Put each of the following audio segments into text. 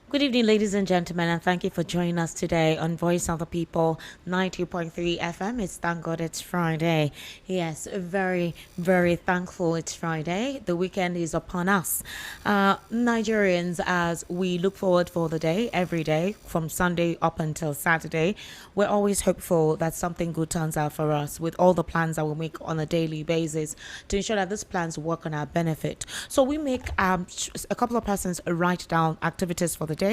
Good evening, ladies and gentlemen, and thank you for joining us today on Voice of the People 90.3 FM. It's thank God it's Friday. Yes, very thankful it's Friday. The weekend is upon us. Nigerians, as we look forward for the day, every day, from Sunday up until Saturday, we're always hopeful that something good turns out for us with all the plans that we make on a daily basis to ensure that these plans work on our benefit. So we make a couple of persons write down activities for the day.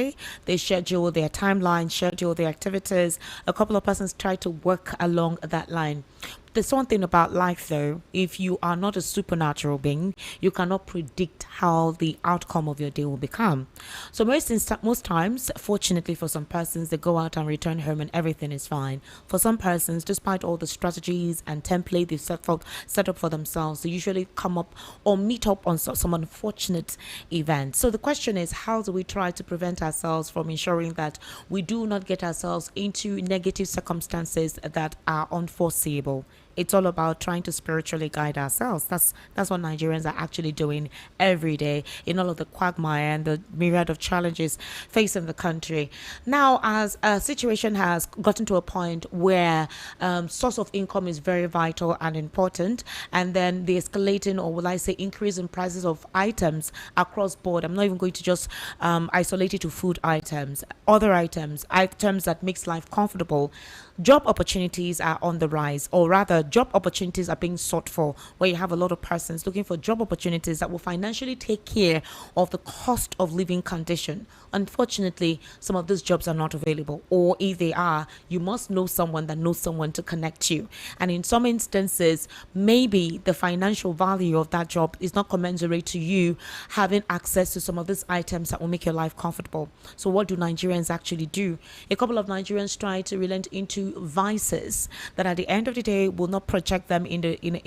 They schedule their timeline, schedule their activities. A couple of persons try to work along that line. There's one thing about life, though. If you are not a supernatural being, you cannot predict how the outcome of your day will become. So most times, fortunately for some persons, they go out and return home and everything is fine. For some persons, despite all the strategies and template they've set up for themselves, they usually come up or meet up on some unfortunate event. So the question is, how do we try to prevent ourselves from ensuring that we do not get ourselves into negative circumstances that are unforeseeable? It's all about trying to spiritually guide ourselves. That's what Nigerians are actually doing every day in all of the quagmire and the myriad of challenges facing the country. Now, as a situation has gotten to a point where source of income is very vital and important, and then the escalating, or will I say increase in prices of items across board. I'm not even going to just isolate it to food items, other items that makes life comfortable. Job opportunities are on the rise, or rather job opportunities are being sought for, where you have a lot of persons looking for job opportunities that will financially take care of the cost of living condition. Unfortunately, some of these jobs are not available, or if they are, you must know someone that knows someone to connect you. And in some instances, maybe the financial value of that job is not commensurate to you having access to some of these items that will make your life comfortable. So what do Nigerians actually do? A couple of Nigerians try to relent into vices that at the end of the day will not project them in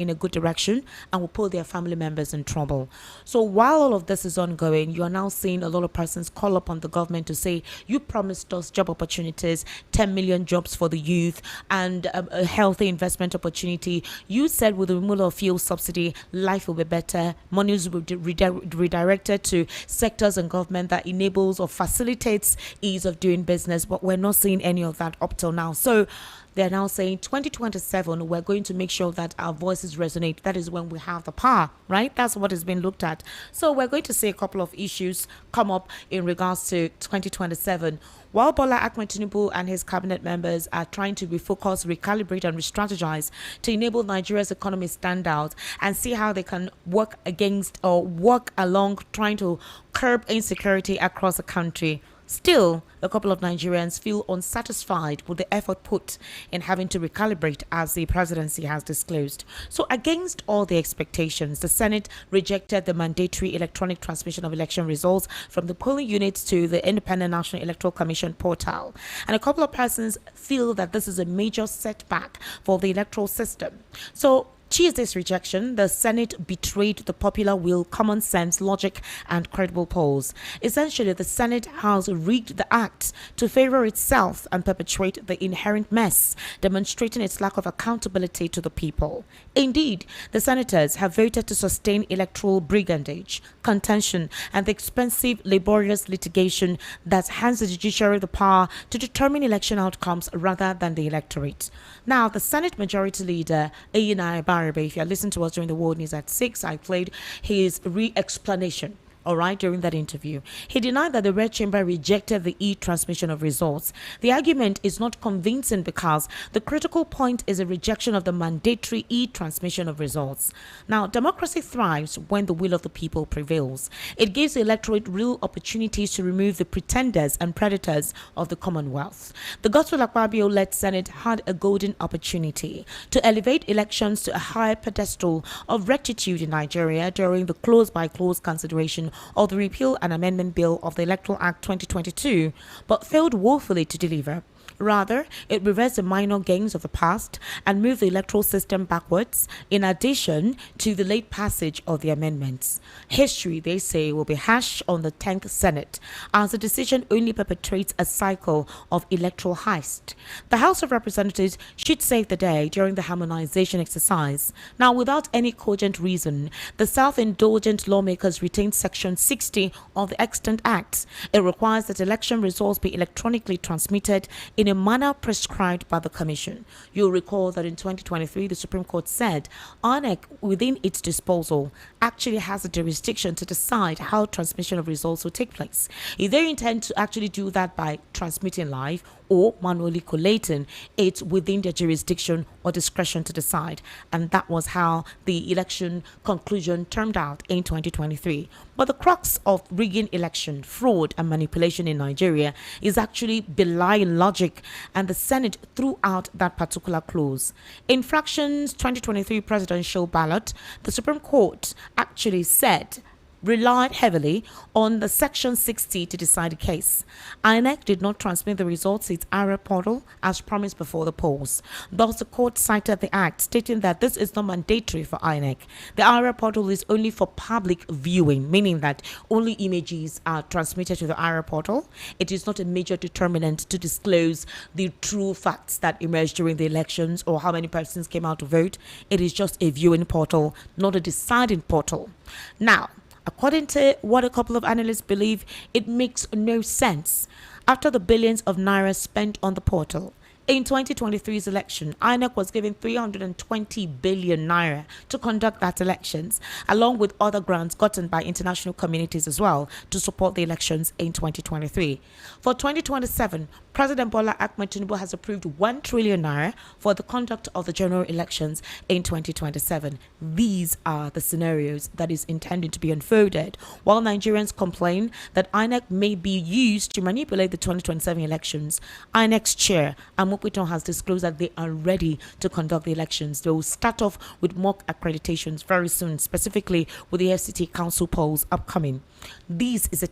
a good direction and will put their family members in trouble. So while all of this is ongoing, you are now seeing a lot of persons call upon the government to say, you promised us job opportunities, 10 million jobs for the youth, and a healthy investment opportunity. You said with the removal of fuel subsidy, life will be better. Monies will be redirected to sectors and government that enables or facilitates ease of doing business, but we're not seeing any of that up till now. So they're now saying 2027, we're going to make sure that our voices resonate. That is when we have the power, right? That's what has been looked at. So we're going to see a couple of issues come up in regards to 2027. While Bola Ahmed Tinubu and his cabinet members are trying to refocus, recalibrate, and re-strategize to enable Nigeria's economy stand out and see how they can work against or work along trying to curb insecurity across the country. Still, a couple of Nigerians feel unsatisfied with the effort put in having to recalibrate, as the presidency has disclosed. So, against all the expectations, the Senate rejected the mandatory electronic transmission of election results from the polling units to the Independent National Electoral Commission portal. And a couple of persons feel that this is a major setback for the electoral system. So, Tuesday's rejection, the Senate betrayed the popular will, common sense, logic, and credible polls. Essentially, the Senate has rigged the act to favor itself and perpetuate the inherent mess, demonstrating its lack of accountability to the people. Indeed, the senators have voted to sustain electoral brigandage, contention, and the expensive, laborious litigation that hands the judiciary the power to determine election outcomes rather than the electorate. Now, the Senate Majority Leader, Ayina Ibarra, if you listened to us during the World News at 6, I played his re-explanation. All right, during that interview, he denied that the Red Chamber rejected the e-transmission of results. The argument is not convincing because the critical point is a rejection of the mandatory e-transmission of results. Now, democracy thrives when the will of the people prevails. It gives the electorate real opportunities to remove the pretenders and predators of the Commonwealth. The Gospel Akpabio-led Senate had a golden opportunity to elevate elections to a higher pedestal of rectitude in Nigeria during the clause-by-clause consideration of the Repeal and Amendment Bill of the Electoral Act 2022, but failed woefully to deliver. Rather, it reversed the minor gains of the past and moved the electoral system backwards, in addition to the late passage of the amendments. History, they say, will be hashed on the 10th Senate, as the decision only perpetrates a cycle of electoral heist. The House of Representatives should save the day during the harmonization exercise. Now, without any cogent reason, the self-indulgent lawmakers retained Section 60 of the Extant Act. It requires that election results be electronically transmitted in a manner prescribed by the Commission. You'll recall that in 2023, the Supreme Court said INEC, within its disposal, actually has the jurisdiction to decide how transmission of results will take place. If they intend to actually do that by transmitting live or manually collating, it's within their jurisdiction or discretion to decide. And that was how the election conclusion turned out in 2023. But the crux of rigging election, fraud and manipulation in Nigeria is actually belying logic, and the Senate threw out that particular clause. In Fraction's 2023 presidential ballot, the Supreme Court actually said relied heavily on the Section 60 to decide the case. INEC did not transmit the results to its IRA portal as promised before the polls. Thus, the court cited the act, stating that this is not mandatory for INEC. The IRA portal is only for public viewing, meaning that only images are transmitted to the IRA portal. It is not a major determinant to disclose the true facts that emerged during the elections or how many persons came out to vote. It is just a viewing portal, not a deciding portal. Now, according to what a couple of analysts believe, it makes no sense. After the billions of naira spent on the portal, in 2023's election, INEC was given 320 billion naira to conduct that elections, along with other grants gotten by international communities as well to support the elections in 2023. For 2027, President Bola Ahmed Tinubu has approved 1 trillion naira for the conduct of the general elections in 2027. These are the scenarios that is intended to be unfolded, while Nigerians complain that INEC may be used to manipulate the 2027 elections. INEC's chair, Amopiton, has disclosed that they are ready to conduct the elections. They will start off with mock accreditations very soon, specifically with the FCT Council polls upcoming. This is a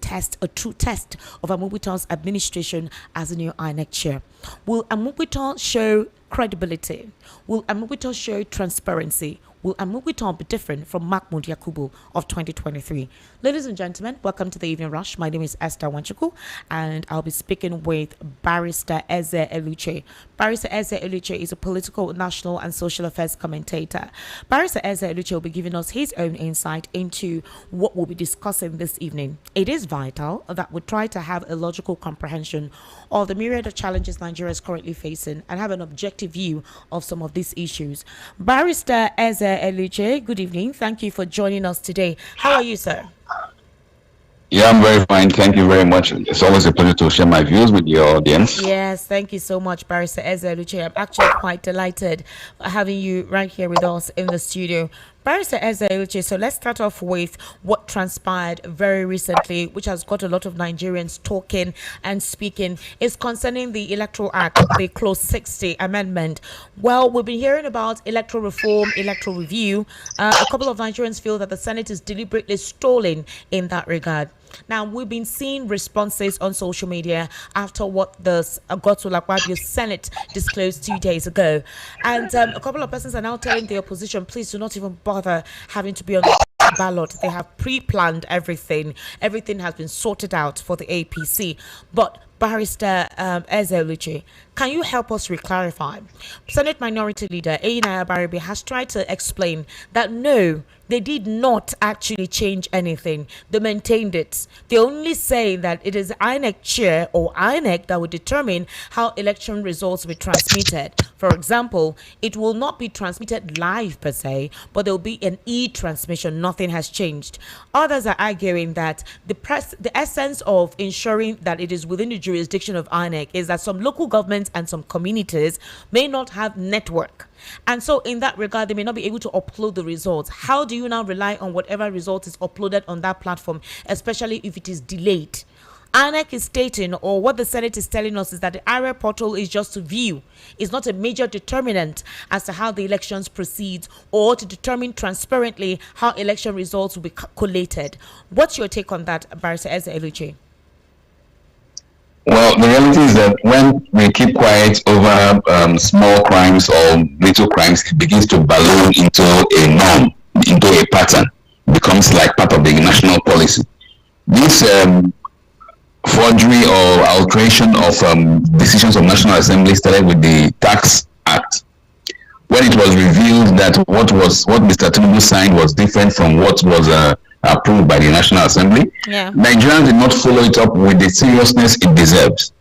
true test of Amopiton's administration as a new INEC chair. Will Amopiton show credibility? Will Amopiton show transparency? Will Amopiton be different from Mahmoud Yakubu of 2023? Ladies and gentlemen, welcome to the Evening Rush. My name is Esther Wanchuku, and I'll be speaking with Barrister Eze Eluchi. Barrister Eze Eluchi is a political, national, and social affairs commentator. Barrister Eze Eluchi will be giving us his own insight into what we'll be discussing this evening. It is vital that we try to have a logical comprehension of the myriad of challenges Nigeria is currently facing and have an objective view of some of these issues. Barrister Eze Eluchi, good evening. Thank you for joining us today. How are you, sir? Yeah, I'm very fine. Thank you very much. It's always a pleasure to share my views with your audience. Yes, thank you so much, Barrister Eze Eluchi. I'm actually quite delighted having you right here with us in the studio. Barrister Eze Eluchi, so let's start off with what transpired very recently, which has got a lot of Nigerians talking and speaking, is concerning the Electoral Act, the Clause 60 amendment. Well, we've been hearing about electoral reform, electoral review. A couple of Nigerians feel that the Senate is deliberately stalling in that regard. Now, we've been seeing responses on social media after what the Govt Senate disclosed 2 days ago. And a couple of persons are now telling the opposition, please do not even bother having to be on the ballot. They have pre-planned everything. Everything has been sorted out for the APC. But Barrister Eze Eluchi, can you help us reclarify? Senate Minority Leader Eyinaya Baribe has tried to explain that no, they did not actually change anything. They maintained it. They only say that it is INEC chair or INEC that will determine how election results will be transmitted. For example, it will not be transmitted live per se, but there will be an e-transmission. Nothing has changed. Others are arguing that the essence of ensuring that it is within the jurisdiction of INEC is that some local governments and some communities may not have network. And so in that regard, they may not be able to upload the results. How do you now rely on whatever result is uploaded on that platform, especially if it is delayed? INEC is stating, or what the Senate is telling us, is that the IRA portal is just to view. It's not a major determinant as to how the elections proceed or to determine transparently how election results will be collated. What's your take on that, Barrister Eze Eluchi? Well, the reality is that when we keep quiet over small crimes or little crimes, it begins to balloon into a norm, into a pattern, becomes like part of the national policy. This forgery or alteration of decisions of National Assembly started with the Tax Act, when it was revealed that what Mr. Tinubu signed was different from what was approved by the National Assembly. Yeah. Nigerians did not follow it up with the seriousness it deserves,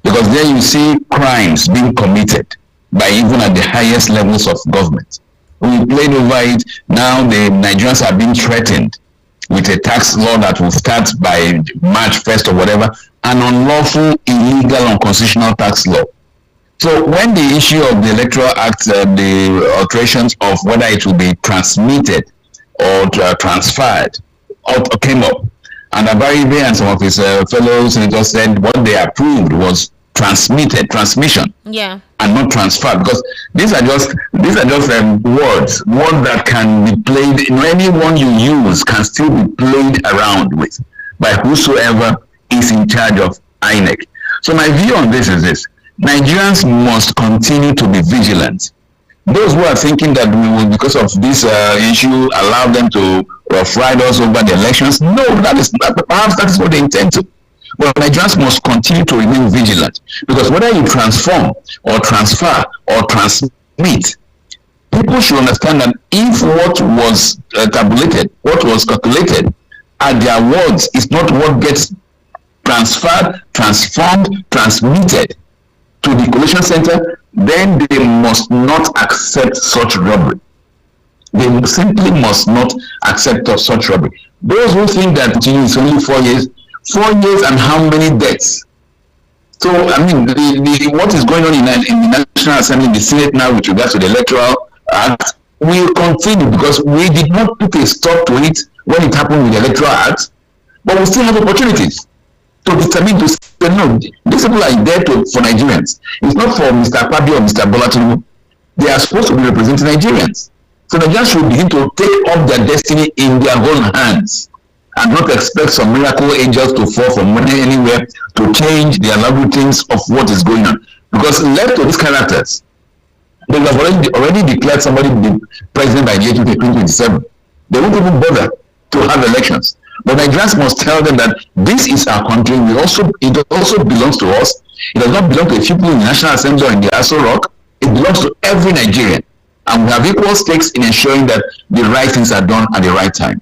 because there you see crimes being committed by even at the highest levels of government. We played over it. Now the Nigerians are being threatened with a tax law that will start by March 1st or whatever, an unlawful, illegal, unconstitutional tax law. So when the issue of the Electoral Act, the alterations of whether it will be transmitted or transferred, came up, and Abaribe and some of his fellow senators said what they approved was transmission, yeah, and not transfer, because these are just words that can be played. Anyone you use can still be played around with by whosoever is in charge of INEC. So my view on this is this: Nigerians must continue to be vigilant. Those who are thinking that we will, because of this issue, allow them to ride us over the elections, no, perhaps that is what they intend to. But Nigerians must continue to remain vigilant, because whether you transform or transfer or transmit, people should understand that if what was tabulated, what was calculated at their words is not what gets transferred, transformed, transmitted to the collation center, then they must not accept such robbery. They simply must not accept such robbery. Those who think that it is only 4 years, 4 years and how many deaths? So, I mean, what is going on in the National Assembly, in the Senate now with regards to the Electoral Act will continue, because we did not put a stop to it when it happened with the Electoral Act, but we still have opportunities to determine, to say, no, these people are there for Nigerians. It's not for Mr. Akpabio or Mr. Bola Tinubu. They are supposed to be representing Nigerians. So Nigerians should begin to take up their destiny in their own hands and not expect some miracle angels to fall from anywhere to change the algorithms of what is going on. Because left to these characters, they have already declared somebody to be president by the year 2027. They won't even bother to have elections. But Nigerians must tell them that this is our country. It also belongs to us. It does not belong to a few people in the National Assembly or in the Aso Rock. It belongs to every Nigerian. And we have equal stakes in ensuring that the right things are done at the right time.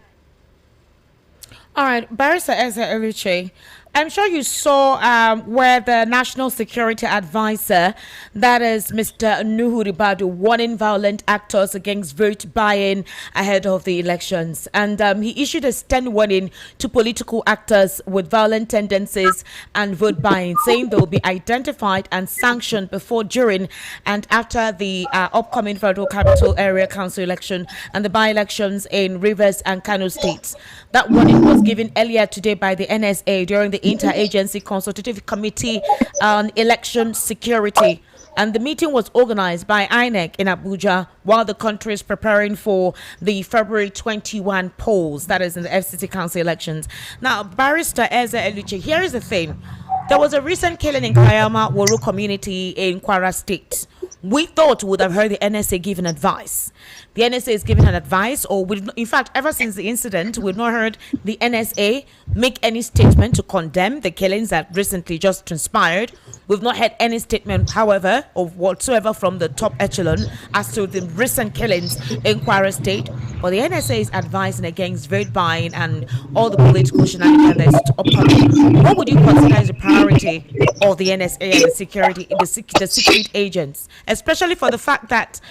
All right, Barrister Eluchi, I'm sure you saw where the National Security Advisor, that is Mr. Nuhu Ribadu, warning violent actors against vote buying ahead of the elections. And he issued a stern warning to political actors with violent tendencies and vote buying, saying they will be identified and sanctioned before, during, and after the upcoming Federal Capital Area Council election and the by-elections in Rivers and Kano states. That warning was given earlier today by the NSA during the Interagency Consultative Committee on Election Security, and the meeting was organized by INEC in Abuja while the country is preparing for the February 21 polls, that is in the FCT Council elections. Now, Barrister Eluchi, here is the thing. There was a recent killing in Kayama Woro community in Kwara State. We thought we would have heard the NSA giving advice. The NSA is giving an advice, or in fact, ever since the incident, we've not heard the NSA make any statement to condemn the killings that recently just transpired. We've not heard any statement, however, of whatsoever from the top echelon as to the recent killings in Kwara State. But the NSA is advising against vote buying and all the political shenanigans that's upcoming. What would you consider as the priority of the NSA and the secret agents, especially for the fact that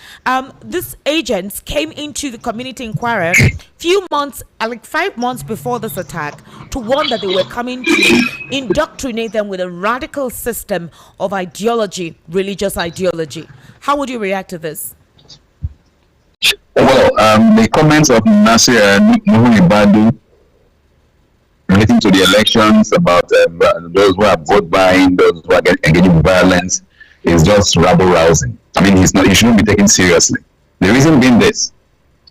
these agents came into the community in Kwara few months, like 5 months before this attack, to warn that they were coming to indoctrinate them with a radical system of ideology, religious ideology. How would you react to this? Well, the comments of Nasir Nuhu Ibadu relating to the elections about those who are vote buying, those who are engaging in violence, is just rabble rousing. I mean, he shouldn't be taken seriously. The reason being this: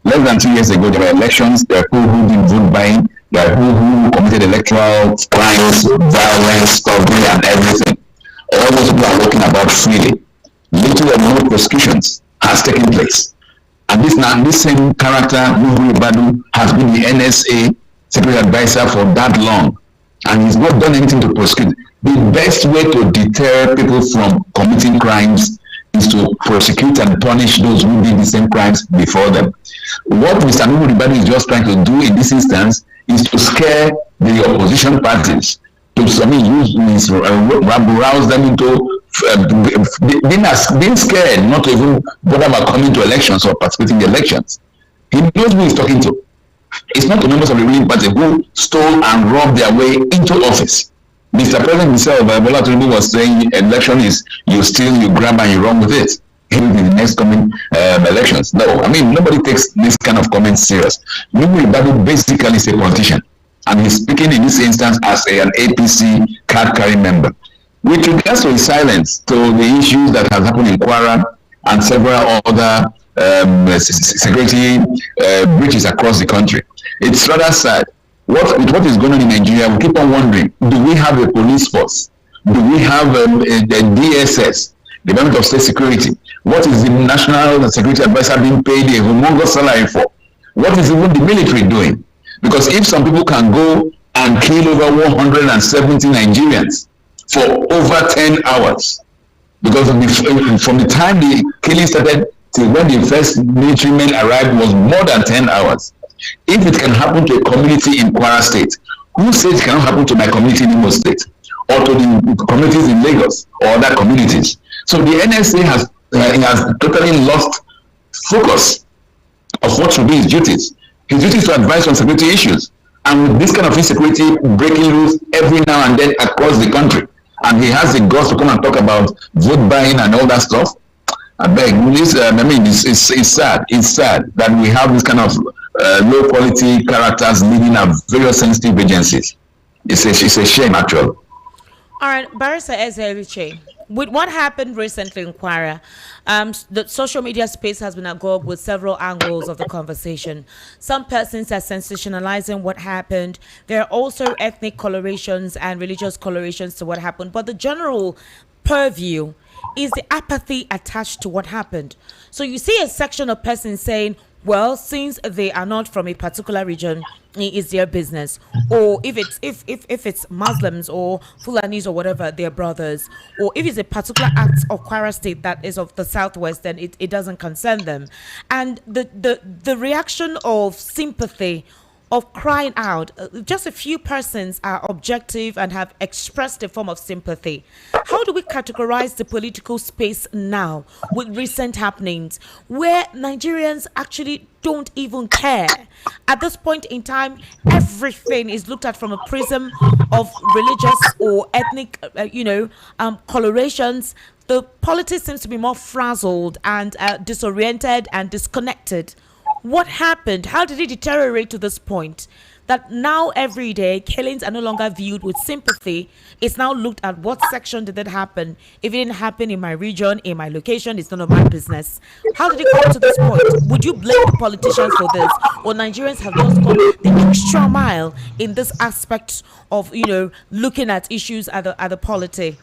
less than 2 years ago, there were elections. There are people who did vote buying. There are people who committed electoral crimes, violence, robbery, and everything. all those people are walking about freely. Little or no prosecutions has taken place. And this same character, Nuhu Ibadu, has been the NSA security advisor for that long, and he's not done anything to prosecute. The best way to deter people from committing crimes is to prosecute and punish those who did the same crimes before them. What Mr. Nuhu Ibadu is just trying to do in this instance is to scare the opposition parties, to rouse them into being scared not to even bother about coming to elections or participating in the elections. He knows who he's talking to. It's not the members of the ruling party who stole and robbed their way into office. Mr. President himself, Bola Tinubu, was saying election is you steal, you grab, and you run with it. In the next coming elections. No, I mean, nobody takes this kind of comments serious. Nuhu Ibadu basically is a politician, and he's speaking in this instance as an APC card-carrying member. With regards to his silence to the issues that have happened in Kwara and several other security breaches across the country, it's rather sad. With what is going on in Nigeria, we keep on wondering, do we have a police force? Do we have a DSS, Department of State Security? What is the National Security Advisor being paid a humongous salary for? What is even the military doing? Because if some people can go and kill over 170 Nigerians for over 10 hours, because from the time the killing started till when the first military men arrived was more than 10 hours. If it can happen to a community in Kwara State, who says it cannot happen to my community in Imo State, or to the communities in Lagos or other communities? So the NSA has totally lost focus of what should be his duties. His duty is to advise on security issues. And with this kind of insecurity breaking loose every now and then across the country, and he has the guts to come and talk about vote buying and all that stuff, I beg, it's sad. It's sad that we have this kind of low quality characters leading our various sensitive agencies. It's a shame, actually. All right, Barrister Eluchi, with what happened recently in Kwara, the social media space has been agog with several angles of the conversation. Some persons are sensationalizing what happened. There are also ethnic colorations and religious colorations to what happened. But the general purview is the apathy attached to what happened. So you see a section of persons saying, well, since they are not from a particular region, it's their business. Or if it's Muslims or Fulanis or whatever, they're brothers. Or if it's a particular act of Kwara State that is of the southwest, then it doesn't concern them. And the reaction of sympathy, of crying out, just a few persons are objective and have expressed a form of sympathy. How do we categorize the political space now with recent happenings where Nigerians actually don't even care? At this point in time, everything is looked at from a prism of religious or ethnic, colorations. The politics seems to be more frazzled and disoriented and disconnected. What happened? How did it deteriorate to this point that now every day killings are no longer viewed with sympathy? It's now looked at what section did it happen. If it didn't happen in my region, in my location, it's none of my business. How did it come to this point? Would you blame the politicians for this, or Nigerians have just gone the extra mile in this aspect of looking at issues at the polity?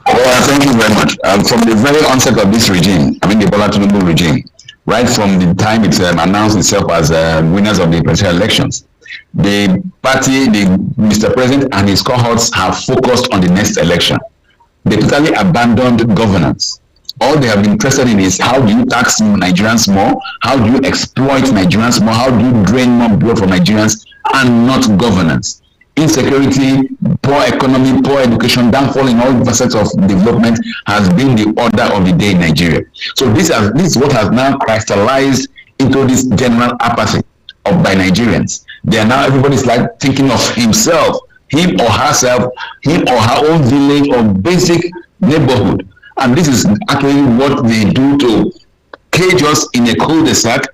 Well, thank you very much. From the very onset of this regime, the Bola Tinubu regime, right from the time it announced itself as winners of the presidential elections, the party, Mr. President and his cohorts have focused on the next election. They totally abandoned governance. All they have been interested in is how do you tax Nigerians more, how do you exploit Nigerians more, how do you drain more blood from Nigerians, and not governance. Insecurity, poor economy, poor education, downfall in all facets of development has been the order of the day in Nigeria. So this is what has now crystallized into this general apathy by Nigerians. They are now, everybody's like thinking of himself, him or herself, him or her own village or basic neighborhood. And this is actually what they do to cage us in a cul-de-sac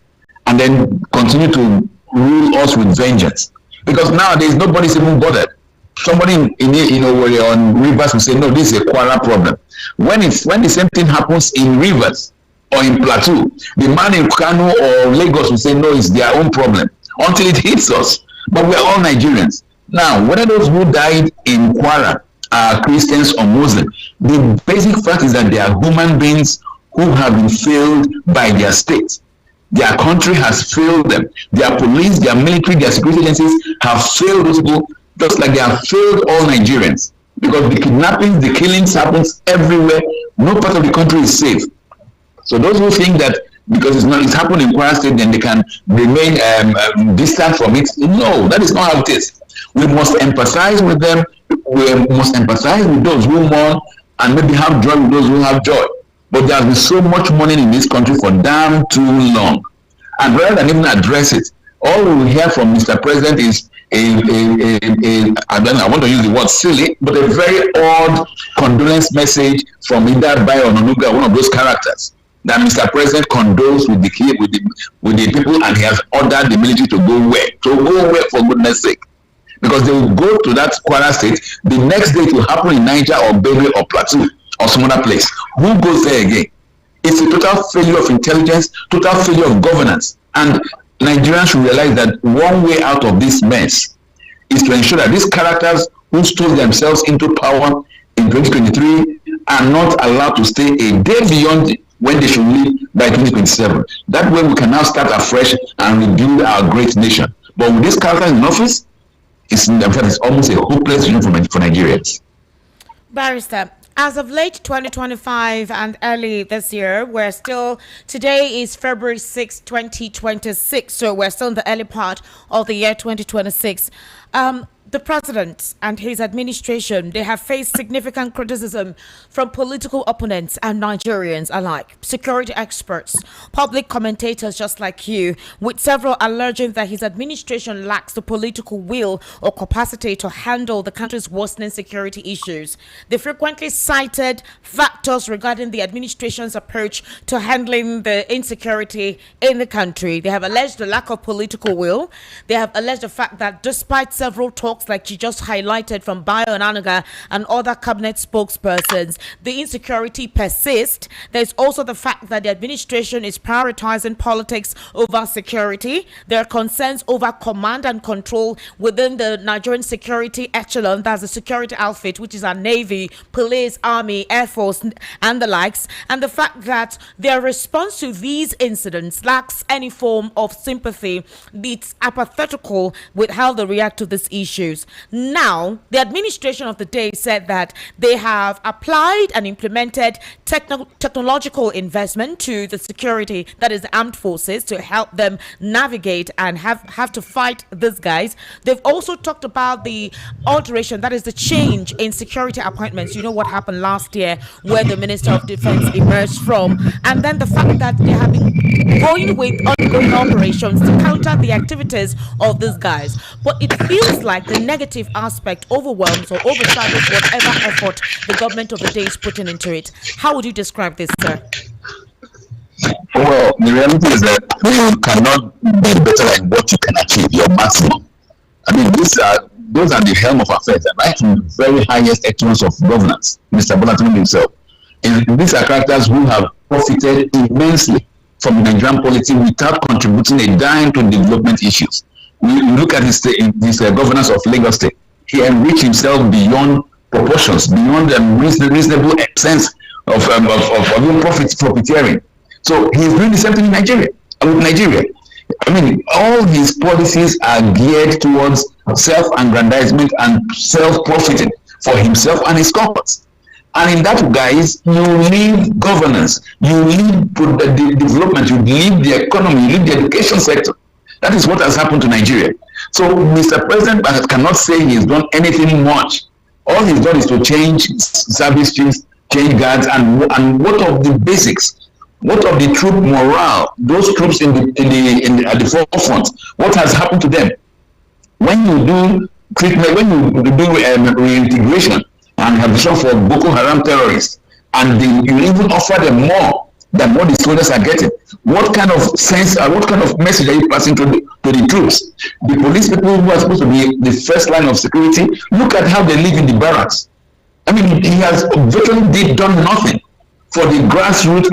and then continue to rule us with vengeance. Because nowadays nobody's even bothered. Somebody on Rivers will say, no, this is a Kwara problem. When the same thing happens in Rivers or in Plateau, the man in Kano or Lagos will say, no, it's their own problem until it hits us. But we're all Nigerians. Now, whether those who died in Kwara are Christians or Muslims. The basic fact is that they are human beings who have been failed by their state. Their country has failed them. Their police, their military, their security agencies have failed those people, just like they have failed all Nigerians. Because the kidnappings, the killings happens everywhere. No part of the country is safe. So those who think that because it's happened in Kwara State, then they can remain distant from it. No, that is not how it is. We must empathize with them. We must empathize with those who mourn and maybe have joy with those who have joy. But there has been so much money in this country for damn too long. And rather than even address it, all we hear from Mr. President is I want to use the word silly, but a very odd condolence message from either Bayo or Nonuga, one of those characters, that Mr. President condoles with the people, and he has ordered the military to go where? To go where, for goodness sake? Because they will go to that Kwara State, the next day it will happen in Niger or Benue or Plateau or some other place. Who goes there again? It's a total failure of intelligence, total failure of governance. And Nigerians should realize that one way out of this mess is to ensure that these characters who stole themselves into power in 2023 are not allowed to stay a day beyond when they should leave by 2027. That way we can now start afresh and rebuild our great nation. But with these characters in office, it's almost a hopeless situation for Nigerians. Barrister, as of late 2025 and early this year, today is February 6, 2026, so we're still in the early part of the year 2026. The president and his administration, they have faced significant criticism from political opponents and Nigerians alike, security experts, public commentators just like you, with several alleging that his administration lacks the political will or capacity to handle the country's worsening security issues. They frequently cited factors regarding the administration's approach to handling the insecurity in the country. They have alleged the lack of political will. They have alleged the fact that despite several talks like you just highlighted from Bayo Onanuga and other cabinet spokespersons, the insecurity persists. There's also the fact that the administration is prioritizing politics over security. There are concerns over command and control within the Nigerian security echelon, that's the security outfit, which is our Navy, Police, Army, Air Force, and the likes. And the fact that their response to these incidents lacks any form of sympathy. It's apathetical with how they react to these issues. Now, the administration of the day said that they have applied and implemented technological investment to the security, that is the armed forces, to help them navigate and have to fight these guys. They've also talked about the alteration, that is the change in security appointments. You know what happened last year where the Minister of Defense emerged from, and then the fact that they have been going with ongoing operations to counter the activities of these guys. But it feels like the negative aspect overwhelms or overshadows whatever effort the government of the day is putting into it. How would you describe this, sir? Well, the reality is that you cannot be better than what you can achieve, your maximum. I mean, those are the helm of affairs, right from the very highest echelons of governance, Mr. Bolatino himself. And these are characters who have profited immensely from Nigerian policy without contributing a dime to development issues. We look at his governance of Lagos State. He enriched himself beyond proportions, beyond the reasonable sense of profiteering. So he's doing the same thing in Nigeria. With Nigeria, I mean, all his policies are geared towards self-aggrandizement and self-profiting for himself and his corporates. And in that, guys, you leave governance, you leave the development, you leave the economy, you leave the education sector. That is what has happened to Nigeria. So Mr. President cannot say he's done anything much. All he's done is to change service chiefs, change guards, and what of the basics? What of the troop morale? Those troops at the forefront, what has happened to them? When you do treatment, when you do reintegration and have shown for Boko Haram terrorists, and you even offer them more than what the soldiers are getting, what kind of sense, what kind of message are you passing to the troops? The police people who are supposed to be the first line of security, look at how they live in the barracks. I mean, he has virtually done nothing for the grassroots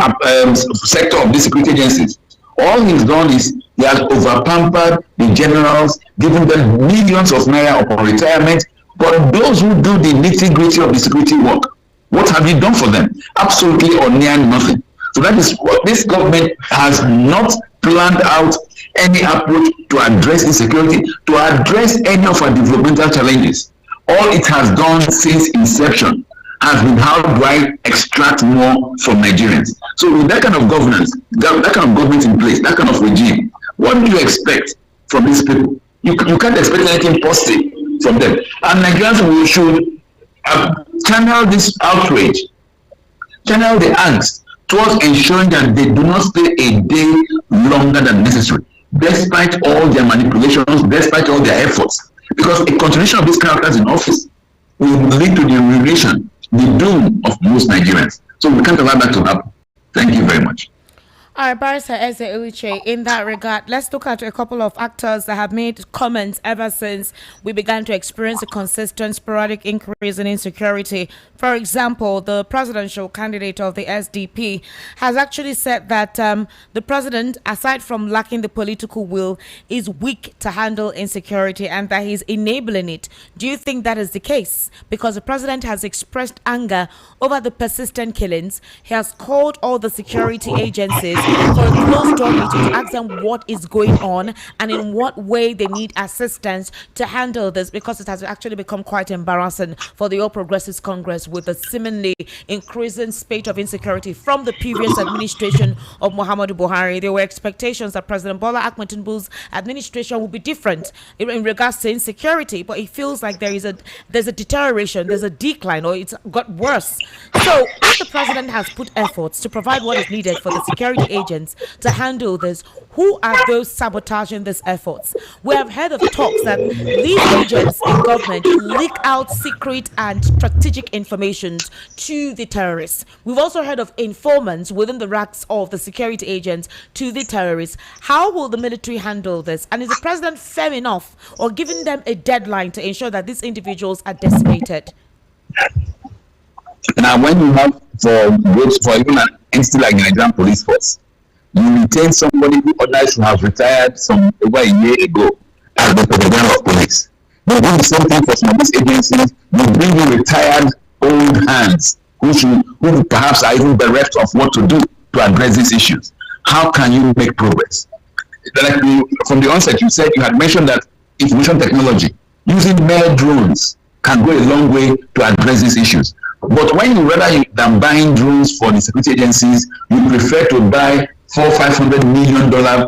sector of the security agencies. All he's done is he has overpampered the generals, giving them millions of naira upon retirement, But those who do the nitty-gritty of the security work, what have you done for them? Absolutely or near nothing. So that is what this government has not planned out any approach to address insecurity, to address any of our developmental challenges. All it has done since inception has been, how do I extract more from Nigerians? So with that kind of governance, that kind of government in place, that kind of regime, what do you expect from these people? You can't expect anything positive from them. And Nigerians should channel this outrage, channel the angst towards ensuring that they do not stay a day longer than necessary, despite all their manipulations, despite all their efforts. Because a continuation of these characters in office will lead to the ruination, the doom of most Nigerians. So we can't allow that to happen. Thank you very much. All right, Barrister Eluchi, in that regard, let's look at a couple of actors that have made comments ever since we began to experience a consistent sporadic increase in insecurity. For example, the presidential candidate of the SDP has actually said that the president, aside from lacking the political will, is weak to handle insecurity and that he's enabling it. Do you think that is the case? Because the president has expressed anger over the persistent killings. He has called all the security agencies for a closed door meeting to ask them what is going on and in what way they need assistance to handle this, because it has actually become quite embarrassing for the All Progressives Congress with the seemingly increasing spate of insecurity from the previous administration of Muhammadu Buhari. There were expectations that President Bola Ahmed Tinubu's administration would be different in regards to insecurity, but it feels like there's a deterioration, there's a decline, or it's got worse. So if the president has put efforts to provide what is needed for the security agents to handle this, who are those sabotaging these efforts? We have heard of talks that these agents in government leak out secret and strategic information to the terrorists. We've also heard of informants within the ranks of the security agents to the terrorists. How will the military handle this? And is the president fair enough or giving them a deadline to ensure that these individuals are decimated? Now, when you have for even an entity like the Nigerian Police Force, you retain somebody who otherwise should have retired some over a year ago as the President of Police. They do the same thing for some of these agencies. You bring in retired old hands who perhaps are even bereft of what to do to address these issues. How can you make progress? Like from the onset, you said you had mentioned that information technology using mere drones can go a long way to address these issues. But when you rather than buying drones for the security agencies, you prefer to buy $400-500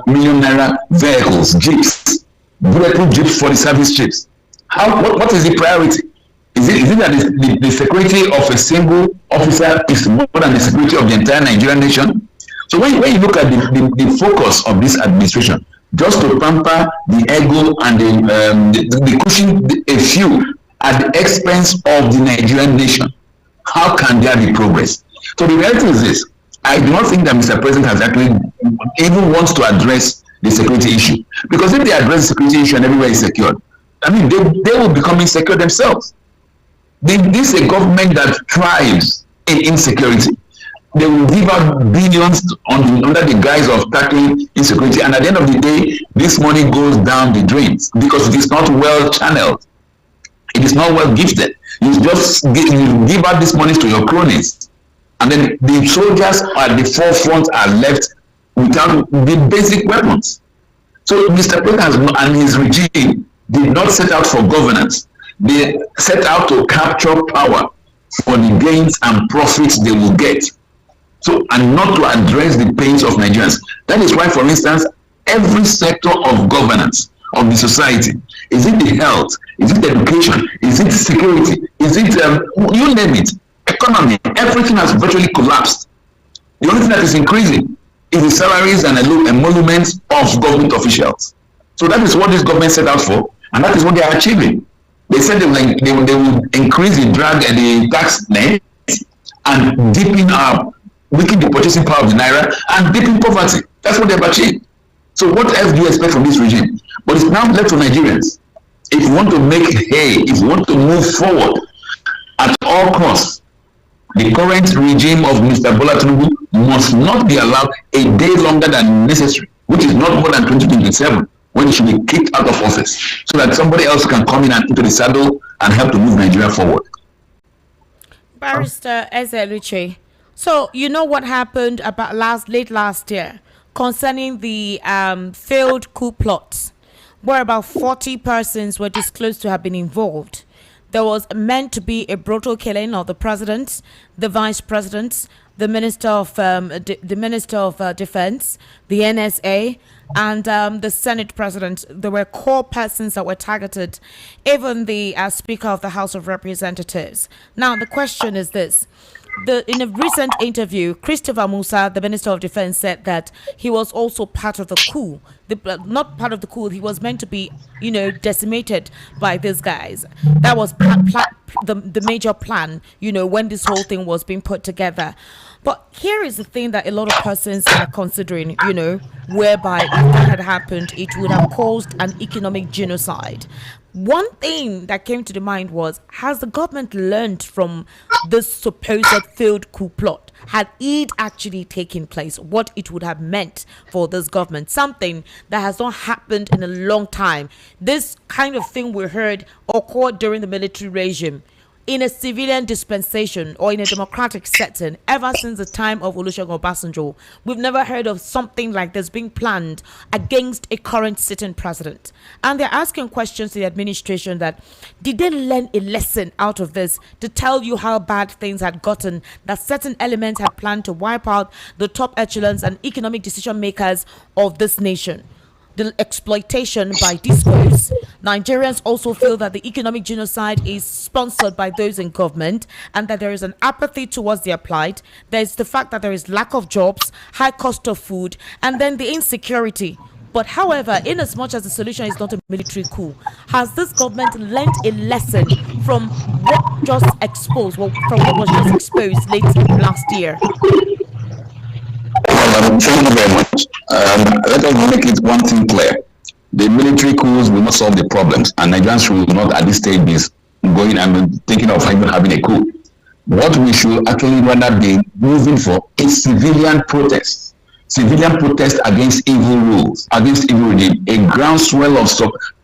million naira vehicles, jeeps, bulletproof jeeps for the service chiefs. What is the priority? Is it that the security of a single officer is more than the security of the entire Nigerian nation? So when you look at the focus of this administration, just to pamper the ego and the cushion a few at the expense of the Nigerian nation, how can there be progress? So the reality is this: I do not think that Mr. President has actually even wants to address the security issue. Because if they address the security issue and everywhere is secured, I mean, they will become insecure themselves. This is a government that thrives in insecurity. They will give out billions under the guise of tackling insecurity, and at the end of the day, this money goes down the drains because it is not well channeled. It is not well gifted. You just give out these monies to your cronies, and then the soldiers at the forefront are left without the basic weapons. So Mr. President and his regime did not set out for governance. They set out to capture power for the gains and profits they will get. So, and not to address the pains of Nigerians. That is why, for instance, every sector of governance of the society, is it the health, is it education, is it security, is it, you name it, economy, everything has virtually collapsed. The only thing that is increasing is the salaries and emoluments of government officials. So that is what this government set out for, and that is what they are achieving. They said they will increase the tax net and deepen weaken the purchasing power of the naira and deepen poverty. That's what they've achieved. So what else do you expect from this regime? But it's now left for Nigerians. If you want to make hay, if you want to move forward at all costs, the current regime of Mr. Bola Tinubu must not be allowed a day longer than necessary, which is not more than 2027, when he should be kicked out of office, so that somebody else can come in and into the saddle and help to move Nigeria forward. Barrister Eluchi. So you know what happened about late last year concerning the failed coup plots, where about 40 persons were disclosed to have been involved. There was meant to be a brutal killing of the president, the vice president, the minister of defense, the NSA, and the Senate president. There were core persons that were targeted, even the Speaker of the House of Representatives. Now the question is this. In a recent interview, Christopher Musa, the Minister of Defense, said that he was also part of the coup. Not part of the coup, he was meant to be, decimated by these guys. That was the major plan, when this whole thing was being put together. But here is the thing that a lot of persons are considering, whereby if that had happened, it would have caused an economic genocide. One thing that came to the mind was, has the government learned from this supposed failed coup plot? Had it actually taken place, what it would have meant for this government? Something that has not happened in a long time. This kind of thing we heard occurred during the military regime. In a civilian dispensation or in a democratic setting, ever since the time of Olusegun Obasanjo, we've never heard of something like this being planned against a current sitting president. And they're asking questions to the administration that, did they learn a lesson out of this to tell you how bad things had gotten, that certain elements had planned to wipe out the top echelons and economic decision makers of this nation? The exploitation by discos. Nigerians also feel that the economic genocide is sponsored by those in government and that there is an apathy towards their plight. There's the fact that there is lack of jobs, high cost of food, and then the insecurity. But however, in as much as the solution is not a military coup, has this government learned a lesson from what just exposed, from what was just exposed late last year? Thank you very much. Let us make it one thing clear. The military coups will not solve the problems, and Nigerians should not at this stage be going and thinking of even having a coup. What we should actually rather be moving for is civilian protests. Civilian protest against evil rules, against evil regime, a groundswell of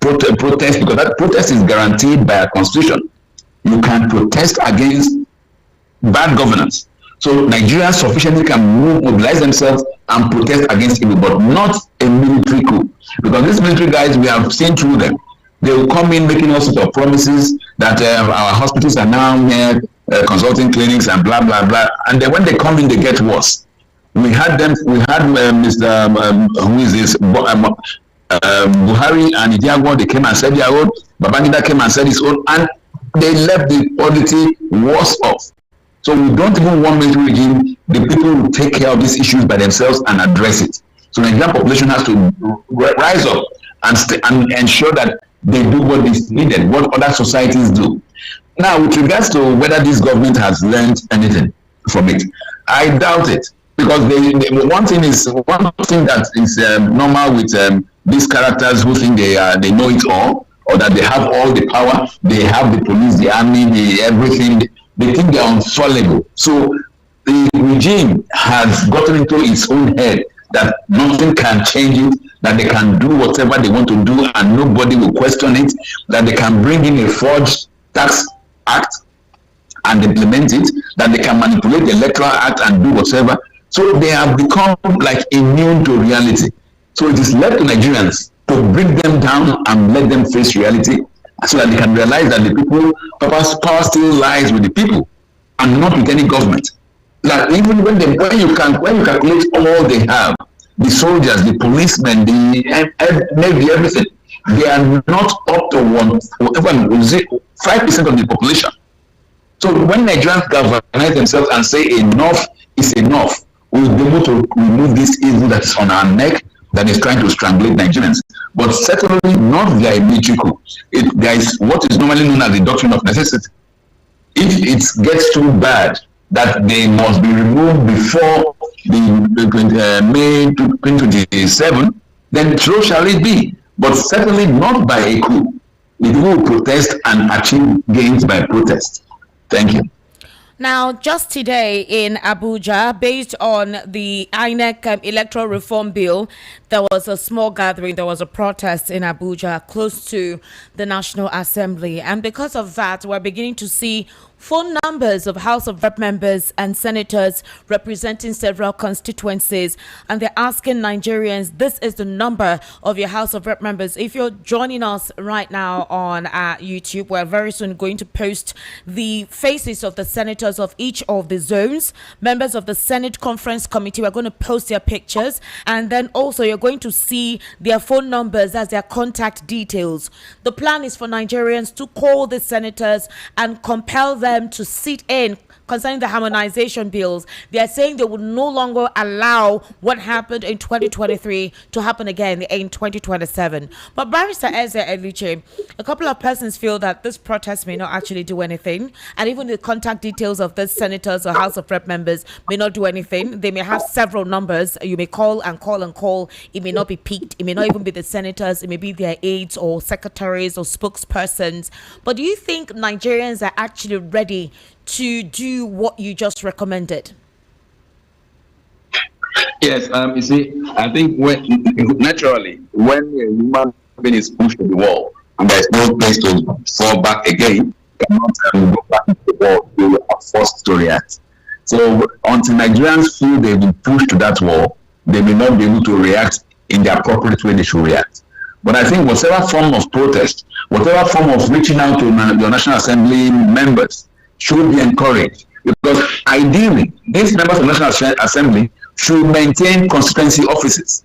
protest, because that protest is guaranteed by a constitution. You can protest against bad governance. So Nigerians sufficiently can mobilize themselves and protest against evil, but not a military coup. Because these military guys, we have seen through them. They will come in making all sorts of promises that our hospitals are now here, consulting clinics and blah, blah, blah. And then when they come in, they get worse. We had Mr. Who is this? Buhari and Idiagwa, they came and said their own. Babangida came and said his own. And they left the polity worse off. So we don't even want military regime. The people will take care of these issues by themselves and address it. So the Nigerian population has to rise up and ensure that they do what is needed, what other societies do. Now, with regards to whether this government has learned anything from it, I doubt it. Because one thing that is normal with these characters who think they know it all, or that they have all the power, they have the police, the army, everything. They think they are infallible. So the regime has gotten into its own head that nothing can change it, that they can do whatever they want to do and nobody will question it, that they can bring in a forged tax act and implement it, that they can manipulate the Electoral Act and do whatever. So they have become like immune to reality. So it is left to Nigerians to bring them down and let them face reality, so that they can realize that the people, power still lies with the people and not with any government. Like even when you calculate all they have, the soldiers, the policemen, the Navy, everything, they are not up to 5% of the population. So when Nigerians galvanize themselves and say enough is enough, we'll be able to remove this evil that is on our neck, that is trying to strangulate Nigerians. But certainly not via a military coup. There is what is normally known as the doctrine of necessity. If it gets too bad that they must be removed before the May 2027, then so shall it be. But certainly not by a coup. It will protest and achieve gains by protest. Thank you. Now, just today in Abuja, based on the INEC electoral reform bill, there was a small gathering, there was a protest in Abuja close to the National Assembly. And because of that, we're beginning to see phone numbers of House of Rep members and senators representing several constituencies, and they're asking Nigerians, this is the number of your House of Rep members. If you're joining us right now on YouTube, we're very soon going to post the faces of the senators of each of the zones, members of the Senate Conference Committee. We're going to post their pictures, and then also you're going to see their phone numbers as their contact details. The plan is for Nigerians to call the senators and compel them to sit in concerning the harmonization bills. They are saying they would no longer allow what happened in 2023 to happen again in 2027. But Barrister Eluchi, a couple of persons feel that this protest may not actually do anything, and even the contact details of the senators or House of Rep members may not do anything. They may have several numbers. You may call and call and call. It may not be picked. It may not even be the senators. It may be their aides or secretaries or spokespersons. But do you think Nigerians are actually ready to do what you just recommended? Yes, you see, I think when a human being is pushed to the wall and there's no place to fall back again, cannot go back into the wall, they are forced to react. So until Nigerians feel they've been pushed to that wall, they may not be able to react in the appropriate way they should react. But I think whatever form of protest, whatever form of reaching out to the National Assembly members should be encouraged, because ideally these members of the National Assembly should maintain constituency offices.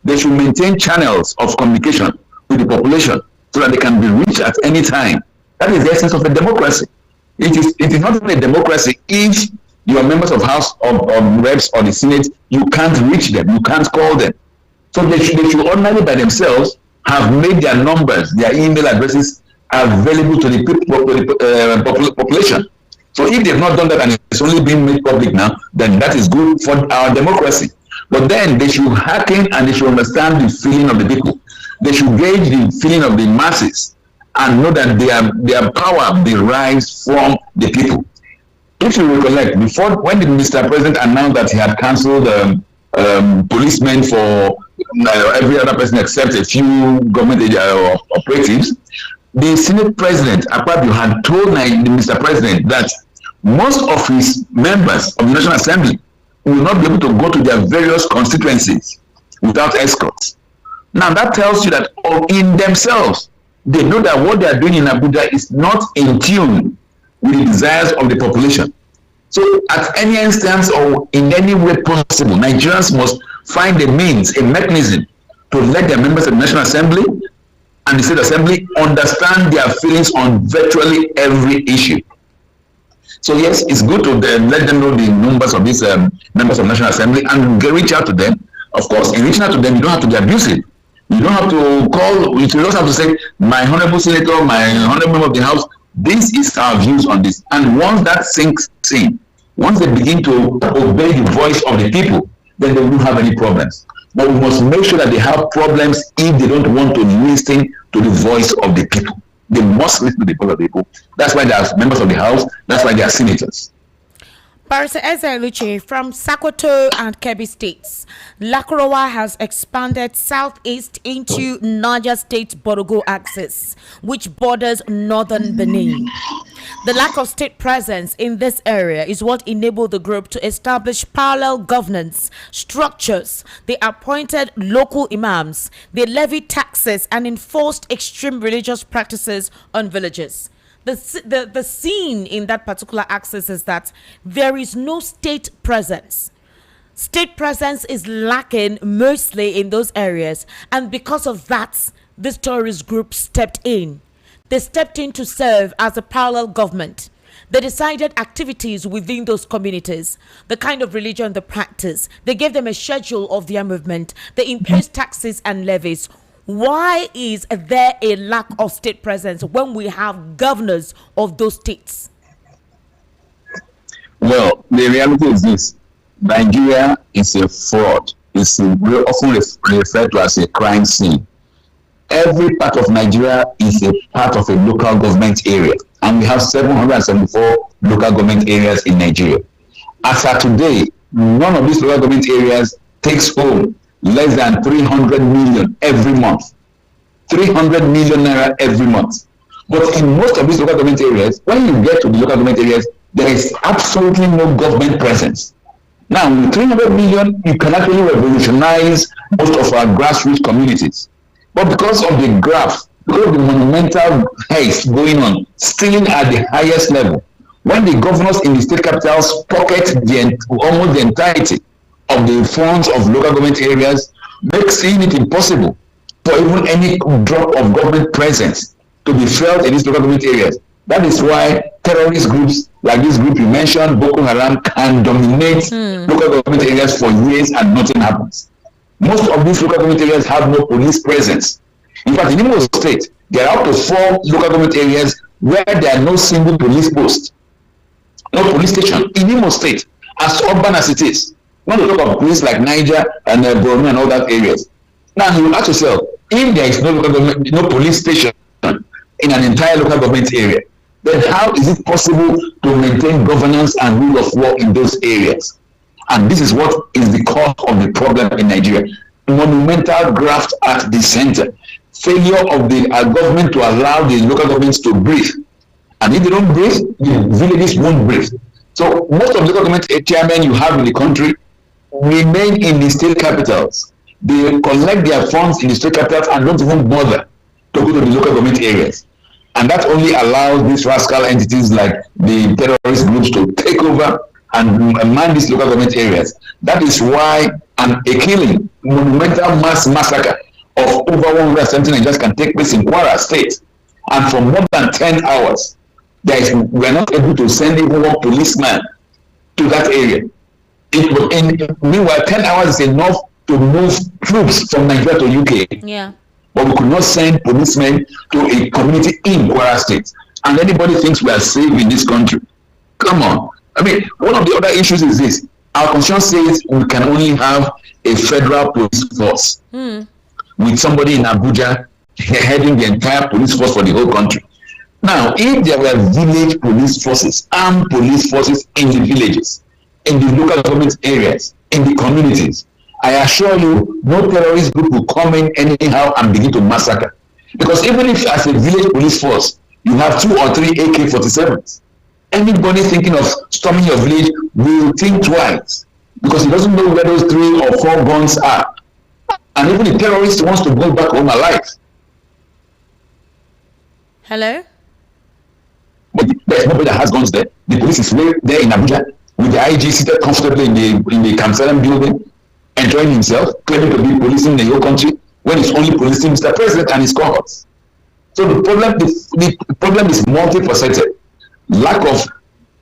They should maintain channels of communication with the population so that they can be reached at any time. That is the essence of a democracy. It is not only a democracy if your members of House of Reps or the Senate, you can't reach them, you can't call them. So they should ordinarily by themselves have made their numbers, their email addresses available to the population. So if they've not done that and it's only being made public now, then that is good for our democracy. But then they should hearken and they should understand the feeling of the people. They should gauge the feeling of the masses and know that their power derives from the people. If you recollect, before, when the Mr. President announced that he had cancelled policemen for every other person except a few government operatives, the Senate President, Akpabio, had told Mr. President that most of his members of the National Assembly will not be able to go to their various constituencies without escorts. Now that tells you that in themselves, they know that what they are doing in Abuja is not in tune with the desires of the population. So at any instance or in any way possible, Nigerians must find a means, a mechanism to let their members of the National Assembly and the State Assembly understand their feelings on virtually every issue. So yes, it's good to let them know the numbers of these members of the National Assembly and reach out to them. Of course, in reaching out to them, you don't have to be abusive. You don't have to call, you just have to say, my honorable senator, my honorable member of the House, this is our views on this. And once that sinks in, once they begin to obey the voice of the people, then they won't have any problems. But we must make sure that they have problems if they don't want to listen to the voice of the people. They must listen to the voice of the people. That's why they are members of the House. That's why they are senators. Barrister Eluchi, from Sokoto and Kebbi states, Lakurawa has expanded southeast into Niger State Borogo axis, which borders northern Benin. The lack of state presence in this area is what enabled the group to establish parallel governance structures. They appointed local imams, they levied taxes and enforced extreme religious practices on villages. The scene in that particular axis is that there is no state presence. State presence is lacking mostly in those areas, and because of that, this terrorist group stepped in. They stepped in to serve as a parallel government. They decided activities within those communities, the kind of religion they practice. They gave them a schedule of their movement. They imposed taxes and levies. Why is there a lack of state presence when we have governors of those states? Well, the reality is this. Nigeria is a fraud. It's often referred to as a crime scene. Every part of Nigeria is a part of a local government area. And we have 774 local government areas in Nigeria. As of today, none of these local government areas takes home less than 300 million every month. 300 million naira every month. But in most of these local government areas, when you get to the local government areas, there is absolutely no government presence. Now, with 300 million, you can actually revolutionize most of our grassroots communities. But because of the graph, because of the monumental haste going on, stealing at the highest level, when the governors in the state capitals pocket almost the entirety of the funds of local government areas, makes it impossible for even any drop of government presence to be felt in these local government areas. That is why terrorist groups like this group you mentioned, Boko Haram, can dominate local government areas for years and nothing happens. Most of these local government areas have no police presence. In fact, in Imo State, there are up to 4 local government areas where there are no single police post, no police station in Imo State, as urban as it is. Not to talk of places like Niger and Borno and all that areas. Now you ask yourself, if there is no local government, no police station in an entire local government area, then how is it possible to maintain governance and rule of law in those areas? And this is what is the cause of the problem in Nigeria. Monumental graft at the center. Failure of the government to allow the local governments to breathe. And if they don't breathe, the villages won't breathe. So most of the local government chairmen you have in the country remain in the state capitals. They collect their funds in the state capitals and don't even bother to go to the local government areas. And that only allows these rascal entities like the terrorist groups to take over and man these local government areas. That is why a killing, monumental mass massacre of over 170 Nigerians can take place in Kwara State. And for more than 10 hours, we are not able to send even one policeman to that area. Meanwhile, 10 hours is enough to move troops from Nigeria to UK. Yeah. But we could not send policemen to a community in Kwara State. And anybody thinks we are safe in this country. Come on. I mean, one of the other issues is this. Our constitution says we can only have a federal police force with somebody in Abuja heading the entire police force for the whole country. Now, if there were village police forces, armed police forces in the villages, in the local government areas, in the communities, I assure you, no terrorist group will come in anyhow and begin to massacre. Because even if as a village police force, you have 2 or 3 AK-47s, anybody thinking of storming your village will think twice. Because he doesn't know where those 3 or 4 guns are. And even the terrorist wants to go back home alive. Hello? But there's nobody that has guns there. The police is there in Abuja with the IG seated comfortably in the Kamsalam building, enjoying himself, claiming to be policing the whole country when he's only policing Mr. President and his cohorts. So the problem is multifaceted. Lack of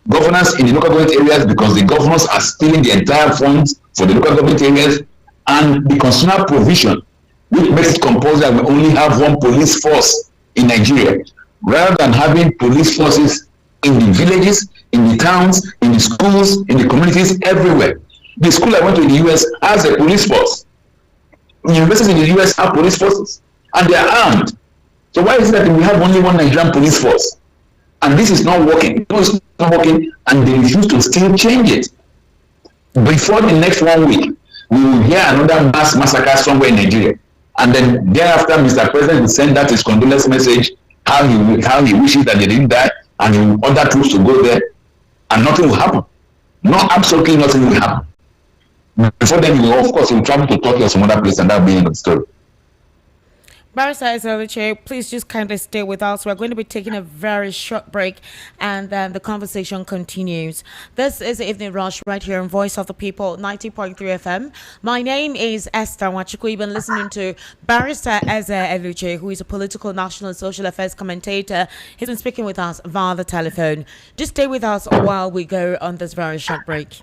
governance in the local government areas because the governors are stealing the entire funds for the local government areas, and the constitutional provision which makes it compulsory that we only have one police force in Nigeria, rather than having police forces in the villages, in the towns, in the schools, in the communities, everywhere. The school I went to in the US has a police force. Universities in the US have police forces, and they are armed. So why is it that we have only one Nigerian police force? And this is not working. It's not working, and they refuse to still change it. Before the next 1 week, we will hear another mass massacre somewhere in Nigeria. And then thereafter, Mr. President will send out his condolence message, how he wishes that they didn't die, and he will order troops to go there, and nothing will happen. No, absolutely nothing will happen. Before then, of course, he will travel to Turkey or some other place, and that will be the end of the story. Barrister Eluchi, please just kindly stay with us. We're going to be taking a very short break, and then the conversation continues. This is the Evening Rush right here on Voice of the People, 90.3 FM. My name is Esther Wachuku. You've been listening to Barrister Eluchi, who is a political, national, and social affairs commentator. He's been speaking with us via the telephone. Just stay with us while we go on this very short break.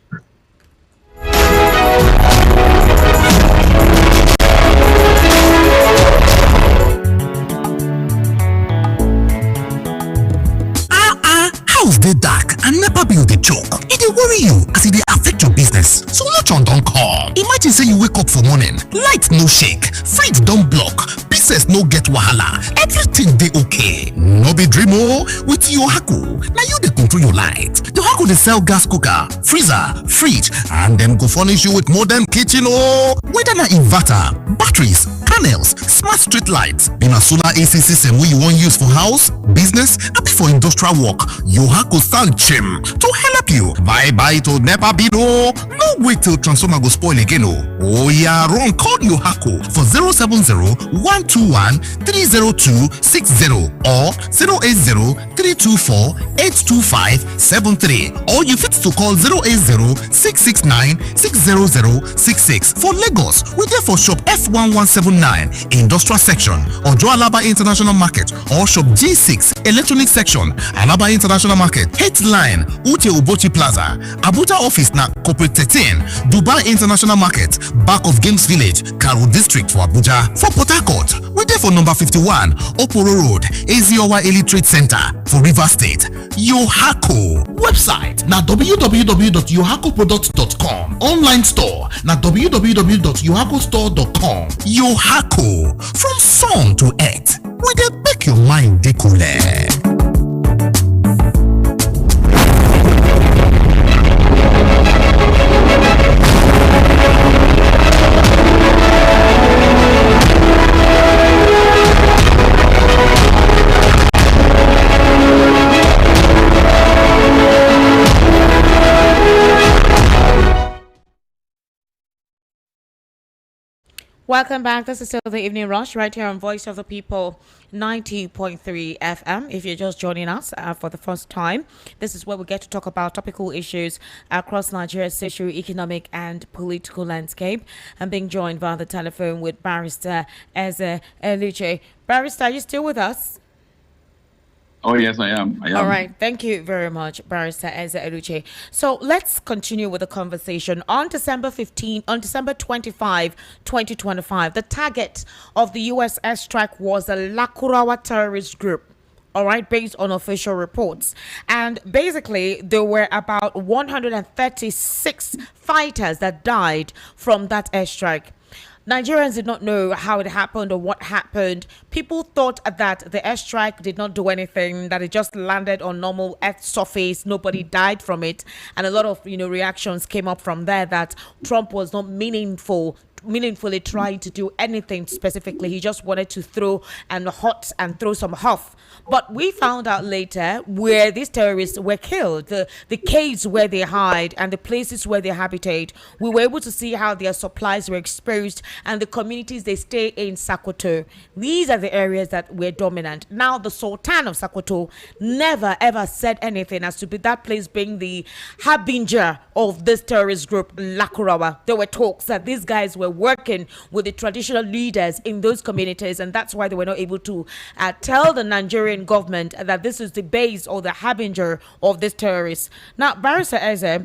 House dey dark and NEPA bill dey choke. E dey worry you as e dey affect your business. So no turn don come. Imagine say you wake up for morning, light no shake, fridge don block, access no get wahala, everything dey okay. No be dream o, with Yohaku, na you dey control your light. Yohaku dey sell gas cooker, freezer, fridge, and dem go furnish you with modern kitchen o. Whether na inverter, batteries, panels, smart street lights, be na solar AC system wey you wan use for house, business, abi for industrial work, Yohaku stand chim to help you. Bye to NEPA bill o. No wait till transformer go spoil again o. Oya run call Yohaku for 070-121-30260 or 080-324-82573, or you fit to call 080-669-60066. For Lagos, we dey for shop F1179 Industrial Section, Ojo Alaba International Market, or shop G6 Electronic Section, Alaba International Market, Headline, Ute Ubochi Plaza, Abuja office na Corporate 13, Dubai International Market, back of Games Village, Karu District for Abuja. For Port Harcourt, we dey for number 51, Oporo Road, Eziowa Eli Trade Center for Rivers State. Yohaku website na www.yohakuproducts.com. Online store na www.yohakustore.com. Yohaku, from sun to earth, we dey make your mind dey cool. Welcome back. This is still the Evening Rush right here on Voice of the People 90.3 FM. If you're just joining us for the first time, this is where we get to talk about topical issues across Nigeria's social, economic, and political landscape. I'm being joined via the telephone with Barrister Eluchi. Barrister, are you still with us? Oh, yes, I am. All right. Thank you very much, Barrister Eluchi. So let's continue with the conversation. On December 25, 2025, the target of the U.S. airstrike was the Lakurawa terrorist group. All right, based on official reports. And basically, there were about 136 fighters that died from that airstrike. Nigerians did not know how it happened or what happened. People thought that the airstrike did not do anything, that it just landed on normal earth surface. Nobody died from it. And a lot of, reactions came up from there that Trump was not meaningfully trying to do anything specifically. He just wanted to throw some huff. But we found out later where these terrorists were killed, the caves where they hide and the places where they habitate. We were able to see how their supplies were exposed and the communities they stay in Sokoto. These are the areas that were dominant. Now, the Sultan of Sokoto never ever said anything as to be that place being the harbinger of this terrorist group, Lakurawa. There were talks that these guys were working with the traditional leaders in those communities, and that's why they were not able to tell the Nigerian government that this is the base or the harbinger of this terrorist. Now, Barrister Eze,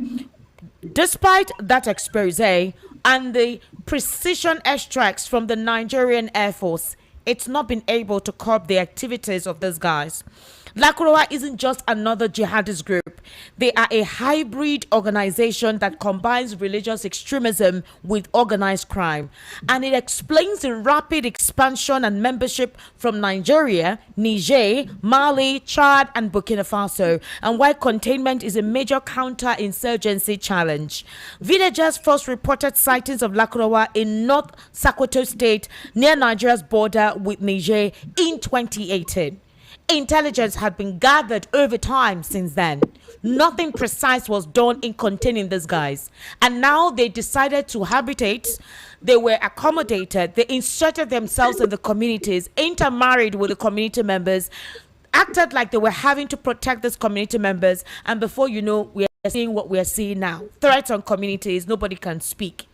despite that expose and the precision airstrikes from the Nigerian Air Force, it's not been able to curb the activities of these guys. Lakurawa isn't just another jihadist group. They are a hybrid organization that combines religious extremism with organized crime. And it explains the rapid expansion and membership from Nigeria, Niger, Mali, Chad, and Burkina Faso, and why containment is a major counter-insurgency challenge. Villagers first reported sightings of Lakurawa in North Sokoto State near Nigeria's border with Niger in 2018. Intelligence had been gathered over time since then. Nothing precise was done in containing these guys. And now they decided to habitate. They were accommodated. They inserted themselves in the communities, intermarried with the community members, acted like they were having to protect these community members. And before you know, we are seeing what we are seeing now. Threats on communities, nobody can speak.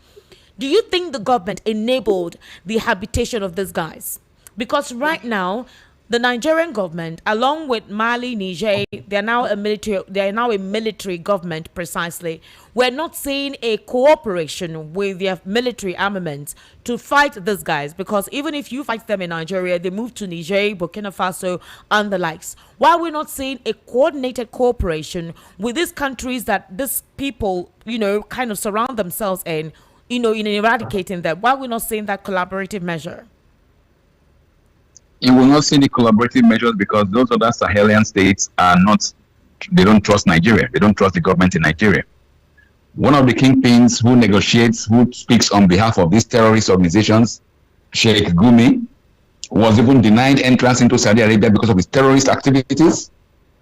Do you think the government enabled the habitation of these guys? Because right now, the Nigerian government, along with Mali, Niger, they are now a military government precisely. We're not seeing a cooperation with their military armaments to fight these guys, because even if you fight them in Nigeria, they move to Niger, Burkina Faso, and the likes. Why are we not seeing a coordinated cooperation with these countries that these people, kind of surround themselves in, in eradicating them? Why are we not seeing that collaborative measure? You will not see the collaborative measures because those other Sahelian states are not, they don't trust Nigeria. They don't trust the government in Nigeria. One of the kingpins who negotiates, who speaks on behalf of these terrorist organizations, Sheikh Gumi, was even denied entrance into Saudi Arabia because of his terrorist activities.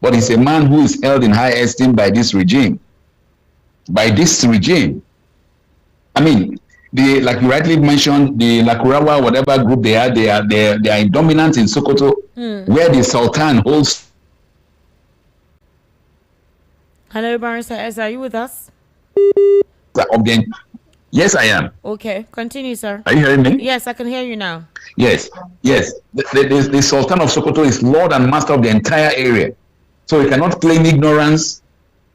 But he's a man who is held in high esteem by this regime. By this regime. I mean, like you rightly mentioned, the Lakurawa, whatever group they are dominant in Sokoto, where the Sultan holds. Hello, Barrister Ez, are you with us? Yes, I am. Okay, continue, sir. Are you hearing me? Yes, I can hear you now. Yes. The Sultan of Sokoto is Lord and Master of the entire area. So he cannot claim ignorance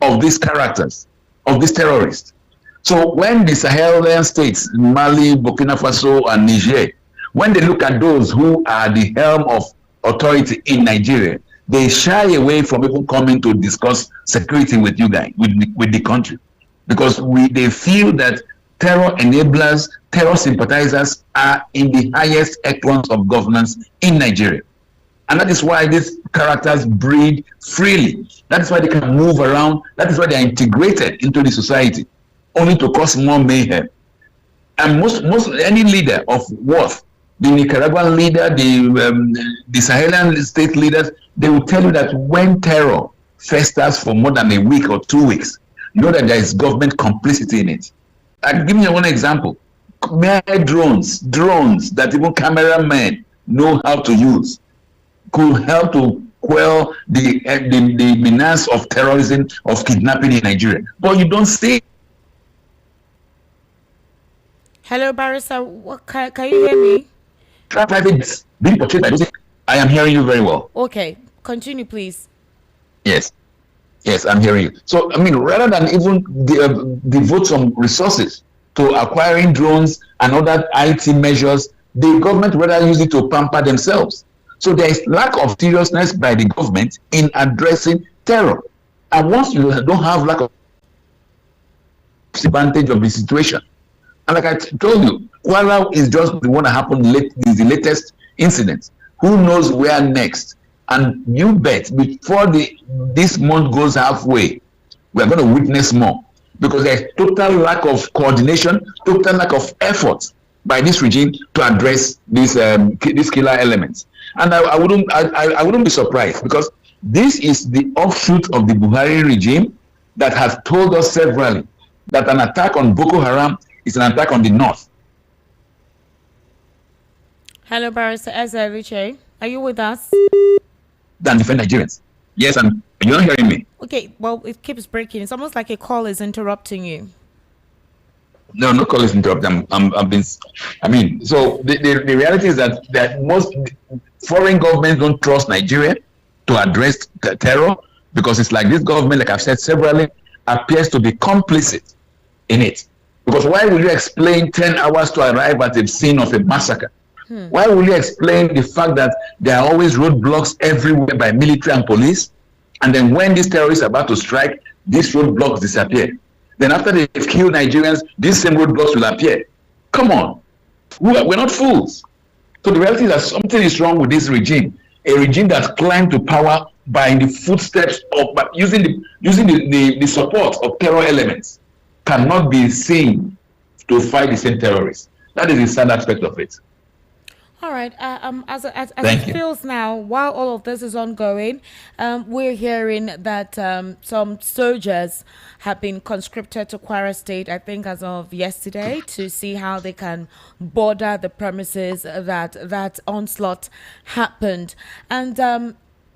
of these characters, of these terrorists. So when the Sahelian states, Mali, Burkina Faso, and Niger, when they look at those who are the helm of authority in Nigeria, they shy away from even coming to discuss security with you guys, with the country. Because they feel that terror enablers, terror sympathizers are in the highest echelons of governance in Nigeria. And that is why these characters breed freely. That is why they can move around. That is why they are integrated into the society, only to cause more mayhem. And most any leader of worth, the Nicaraguan leader, the Sahelian state leaders, they will tell you that when terror festers for more than a week or 2 weeks, you know that there is government complicity in it. I'll give you one example. Mere drones that even cameramen know how to use could help to quell the menace of terrorism, of kidnapping in Nigeria. But you don't see. Hello, Barrister. Can you hear me? Private being portrayed by those. I am hearing you very well. Okay, continue, please. Yes, I'm hearing you. So, I mean, rather than even devote some resources to acquiring drones and other IT measures, the government rather use it to pamper themselves. So there is lack of seriousness by the government in addressing terror. And once you don't have lack of advantage of the situation, and like I told you, Kuala is just the one that happened is the latest incident. Who knows where next? And you bet before this month goes halfway, we are going to witness more, because there is total lack of coordination, total lack of effort by this regime to address these killer elements. And I wouldn't be surprised, because this is the offshoot of the Buhari regime that has told us severally that an attack on Boko Haram is an attack on the north. Hello, Barrister Eluchi. Are you with us? Than defend Nigerians. Yes, and you're not hearing me. Okay, well, it keeps breaking. It's almost like a call is interrupting you. No call is interrupting. So the reality is that most foreign governments don't trust Nigeria to address terror, because it's like this government, like I've said severally, appears to be complicit in it. Because why will you explain 10 hours to arrive at the scene of a massacre? Why will you explain the fact that there are always roadblocks everywhere by military and police, and then when these terrorists are about to strike, these roadblocks disappear? Then after they've killed Nigerians, these same roadblocks will appear. Come on. We're not fools. So the reality is that something is wrong with this regime, a regime that climbed to power by the footsteps of, but using the support of terror elements, cannot be seen to fight the same terrorists. That is the sad aspect of it. All right. As it feels now, while all of this is ongoing, we're hearing that some soldiers have been conscripted to Kwara State, I think as of yesterday, to see how they can border the premises that onslaught happened. And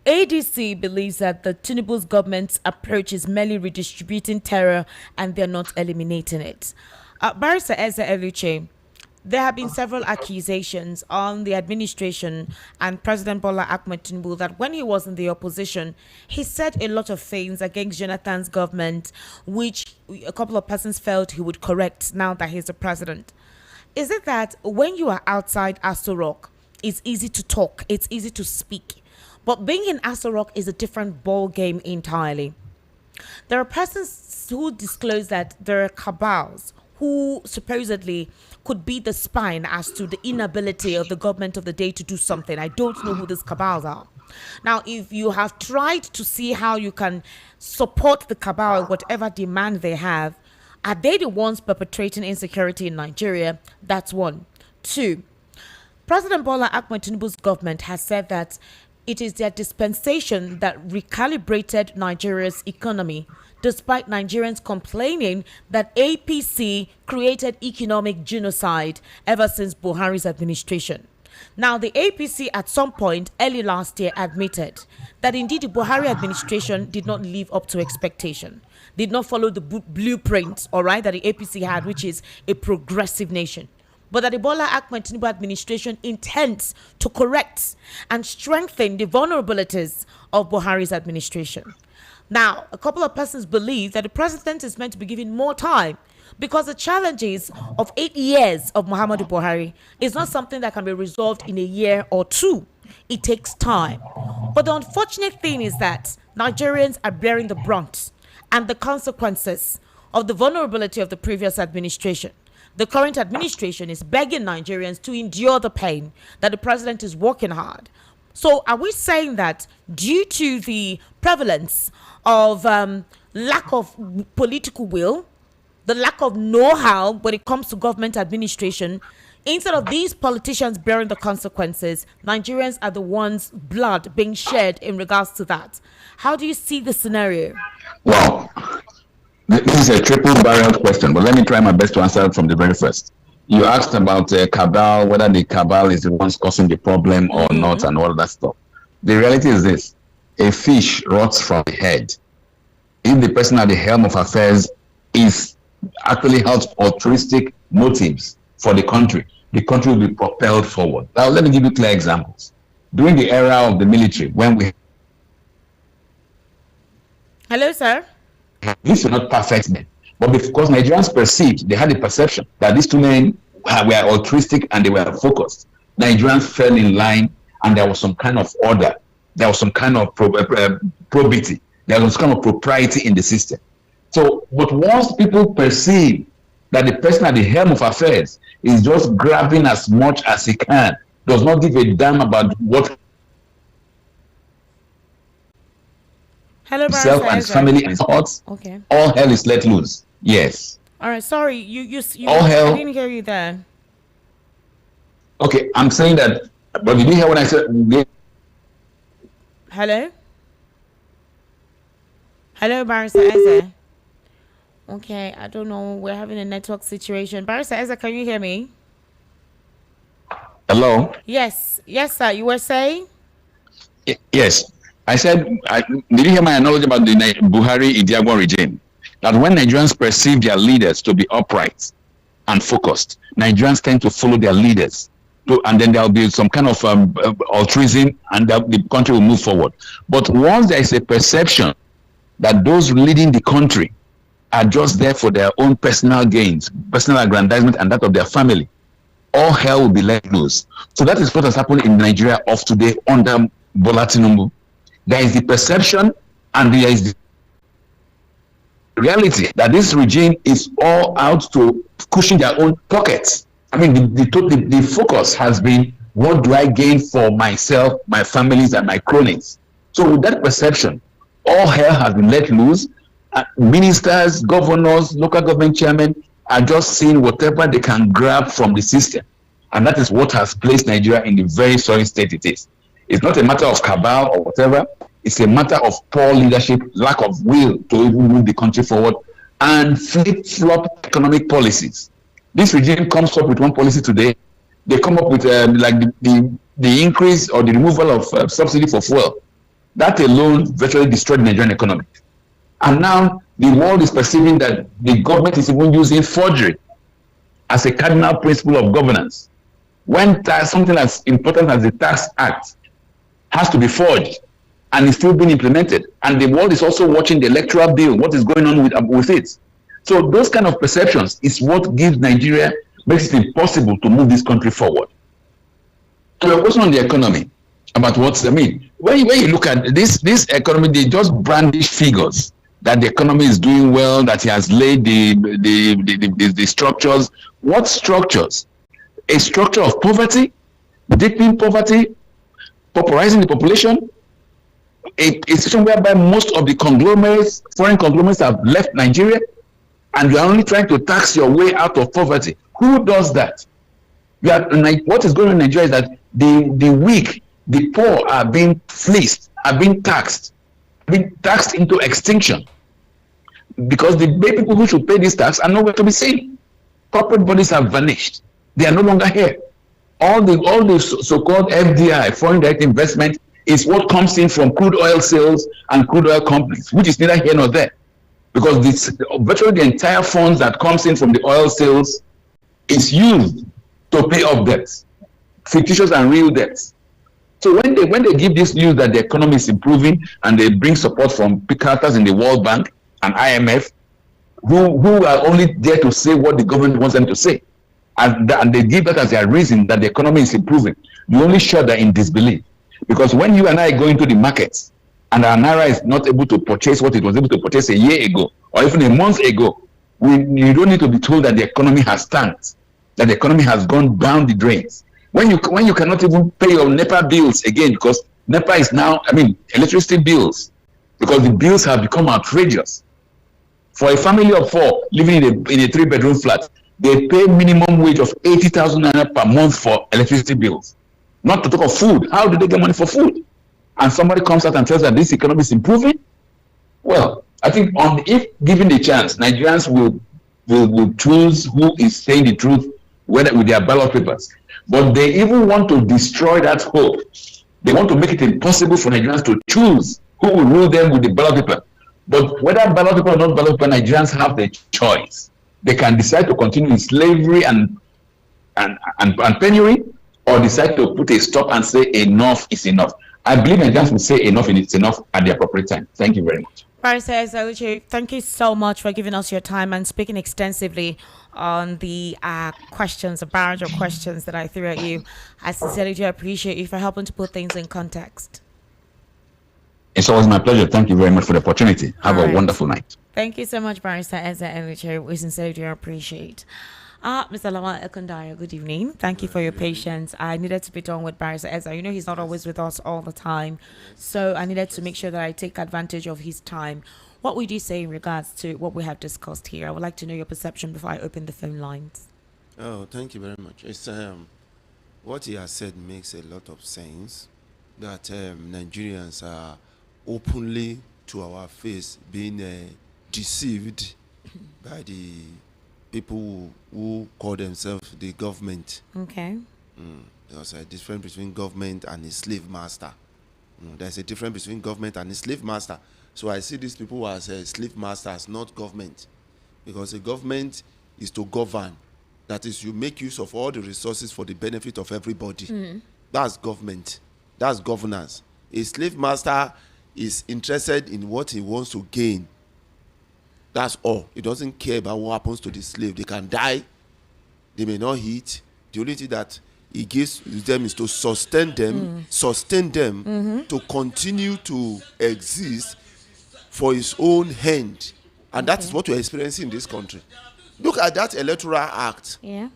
ADC believes that the Tinubu's government's approach is merely redistributing terror and they're not eliminating it. Barrister Eluchi, there have been several accusations on the administration and President Bola Ahmed Tinubu that when he was in the opposition, he said a lot of things against Jonathan's government, which a couple of persons felt he would correct now that he's the president. Is it that when you are outside Aso Rock, it's easy to talk, it's easy to speak, but being in Aso Rock is a different ball game entirely? There are persons who disclose that there are cabals who supposedly could be the spine as to the inability of the government of the day to do something. I don't know who these cabals are. Now, if you have tried to see how you can support the cabal, whatever demand they have, are they the ones perpetrating insecurity in Nigeria? That's one. Two, President Bola Ahmed Tinubu's government has said that it is their dispensation that recalibrated Nigeria's economy, despite Nigerians complaining that APC created economic genocide ever since Buhari's administration. Now, the APC at some point early last year admitted that indeed the Buhari administration did not live up to expectation, did not follow the blueprint, all right, that the APC had, which is a progressive nation. But that the Bola Ahmed Tinubu administration intends to correct and strengthen the vulnerabilities of Buhari's administration. Now, a couple of persons believe that the president is meant to be given more time because the challenges of 8 years of Muhammadu Buhari is not something that can be resolved in a year or two. It takes time. But the unfortunate thing is that Nigerians are bearing the brunt and the consequences of the vulnerability of the previous administration. The current administration is begging Nigerians to endure the pain that the president is working hard. So are we saying that due to the prevalence of lack of political will, the lack of know-how when it comes to government administration, instead of these politicians bearing the consequences, Nigerians are the ones' blood being shed in regards to that? How do you see the scenario? Well, this is a triple-barreled question, but let me try my best to answer it from the very first. You asked about cabal, whether the cabal is the ones causing the problem or not, and all that stuff. The reality is this: a fish rots from the head. If the person at the helm of affairs is actually has altruistic motives for the country will be propelled forward. Now, let me give you clear examples. During the era of the military, when we... Hello, sir. These were not perfect men, but because Nigerians perceived, they had the perception that these two men were altruistic and they were focused. Nigerians fell in line, and there was some kind of order. There was some kind of probity. There was some kind of propriety in the system. So, but once people perceive that the person at the helm of affairs is just grabbing as much as he can, does not give a damn about what himself and his family and thoughts, okay, all hell is let loose. Yes. All right. Sorry, you all hell. I didn't hear you there. Okay, I'm saying that, but did you hear when I said? Hello. Hello, Barrister Eze. Okay, I don't know. We're having a network situation. Barrister Eze, can you hear me? Hello. Yes, sir. You were saying? Yes. I said, did you hear my analogy about the Buhari Idiagwa regime? That when Nigerians perceive their leaders to be upright and focused, Nigerians tend to follow their leaders. And then there'll be some kind of altruism, and the country will move forward. But once there is a perception that those leading the country are just there for their own personal gains, personal aggrandizement, and that of their family, all hell will be let loose. So that is what has happened in Nigeria of today under Bola Tinubu. There is the perception and there is the reality that this regime is all out to cushion their own pockets. I mean, the focus has been, what do I gain for myself, my families, and my cronies? So with that perception, all hell has been let loose. Ministers, governors, local government chairmen are just seeing whatever they can grab from the system. And that is what has placed Nigeria in the very sorry state it is. It's not a matter of cabal or whatever. It's a matter of poor leadership, lack of will to even move the country forward, and flip-flop economic policies. This regime comes up with one policy today. They come up with like the increase or the removal of subsidy for fuel. That alone virtually destroyed the Nigerian economy. And now the world is perceiving that the government is even using forgery as a cardinal principle of governance. When something as important as the Tax Act has to be forged and is still being implemented, and the world is also watching the electoral bill, what is going on with it. So those kind of perceptions is what gives Nigeria, makes it impossible to move this country forward. So your question on the economy, about what's, I mean, when you look at this economy, they just brandish figures that the economy is doing well, that he has laid the structures. What structures? A structure of poverty, deepening poverty, pauperizing the population, a situation whereby most of the conglomerates, foreign conglomerates, have left Nigeria, and you are only trying to tax your way out of poverty. Who does that? What is going on in Nigeria is that the weak, the poor are being fleeced, are being taxed into extinction, because the people who should pay this tax are nowhere to be seen. Corporate bodies have vanished. They are no longer here. All the so-called FDI, foreign direct investment, is what comes in from crude oil sales and crude oil companies, which is neither here nor there, because virtually the entire funds that comes in from the oil sales is used to pay off debts, fictitious and real debts. So when they give this news that the economy is improving, and they bring support from characters in the World Bank and IMF, who are only there to say what the government wants them to say, and they give that as their reason that the economy is improving, you only shudder in disbelief. Because when you and I go into the markets and our naira is not able to purchase what it was able to purchase a year ago or even a month ago, you don't need to be told that the economy has tanked, that the economy has gone down the drains. When you cannot even pay your NEPA bills again, because NEPA is now, electricity bills, because the bills have become outrageous. For a family of 4 living in a 3-bedroom flat, they pay minimum wage of 80,000 naira per month for electricity bills. Not to talk of food. How do they get money for food? And somebody comes out and tells that this economy is improving? Well, I think if given the chance, Nigerians will choose who is saying the truth, whether with their ballot papers. But they even want to destroy that hope. They want to make it impossible for Nigerians to choose who will rule them with the ballot paper. But whether ballot paper or not ballot paper, Nigerians have the choice. They can decide to continue in slavery and penury, or decide to put a stop and say enough is enough. I believe Nigerians will say enough is enough at the appropriate time. Thank you very much. Barrister Eluchi, thank you so much for giving us your time and speaking extensively on the questions, a barrage of questions that I threw at you. I sincerely do appreciate you for helping to put things in context. It's always my pleasure. Thank you very much for the opportunity. Have a wonderful night. Thank you so much, Barrister Eluchi. We sincerely do appreciate. Mr. Lawal Ekundaya, good evening. Thank you for your patience. I needed to be done with Barrister Ezra. You know he's not always with us all the time, so I needed to make sure that I take advantage of his time. What would you say in regards to what we have discussed here? I would like to know your perception before I open the phone lines. Oh, thank you very much. It's what he has said makes a lot of sense, that Nigerians are openly to our face being deceived by the people who call themselves the government. Okay. There's a difference between government and a slave master. There's a difference between government and a slave master. So I see these people as slave masters, not government. Because a government is to govern. That is, you make use of all the resources for the benefit of everybody. That's government. That's governance. A slave master is interested in what he wants to gain. That's all. He doesn't care about what happens to the slave. They can die. They may not eat. The only thing that he gives them is to sustain them, to continue to exist for his own hand. And that is what we're experiencing in this country. Look at that Electoral Act. Yeah.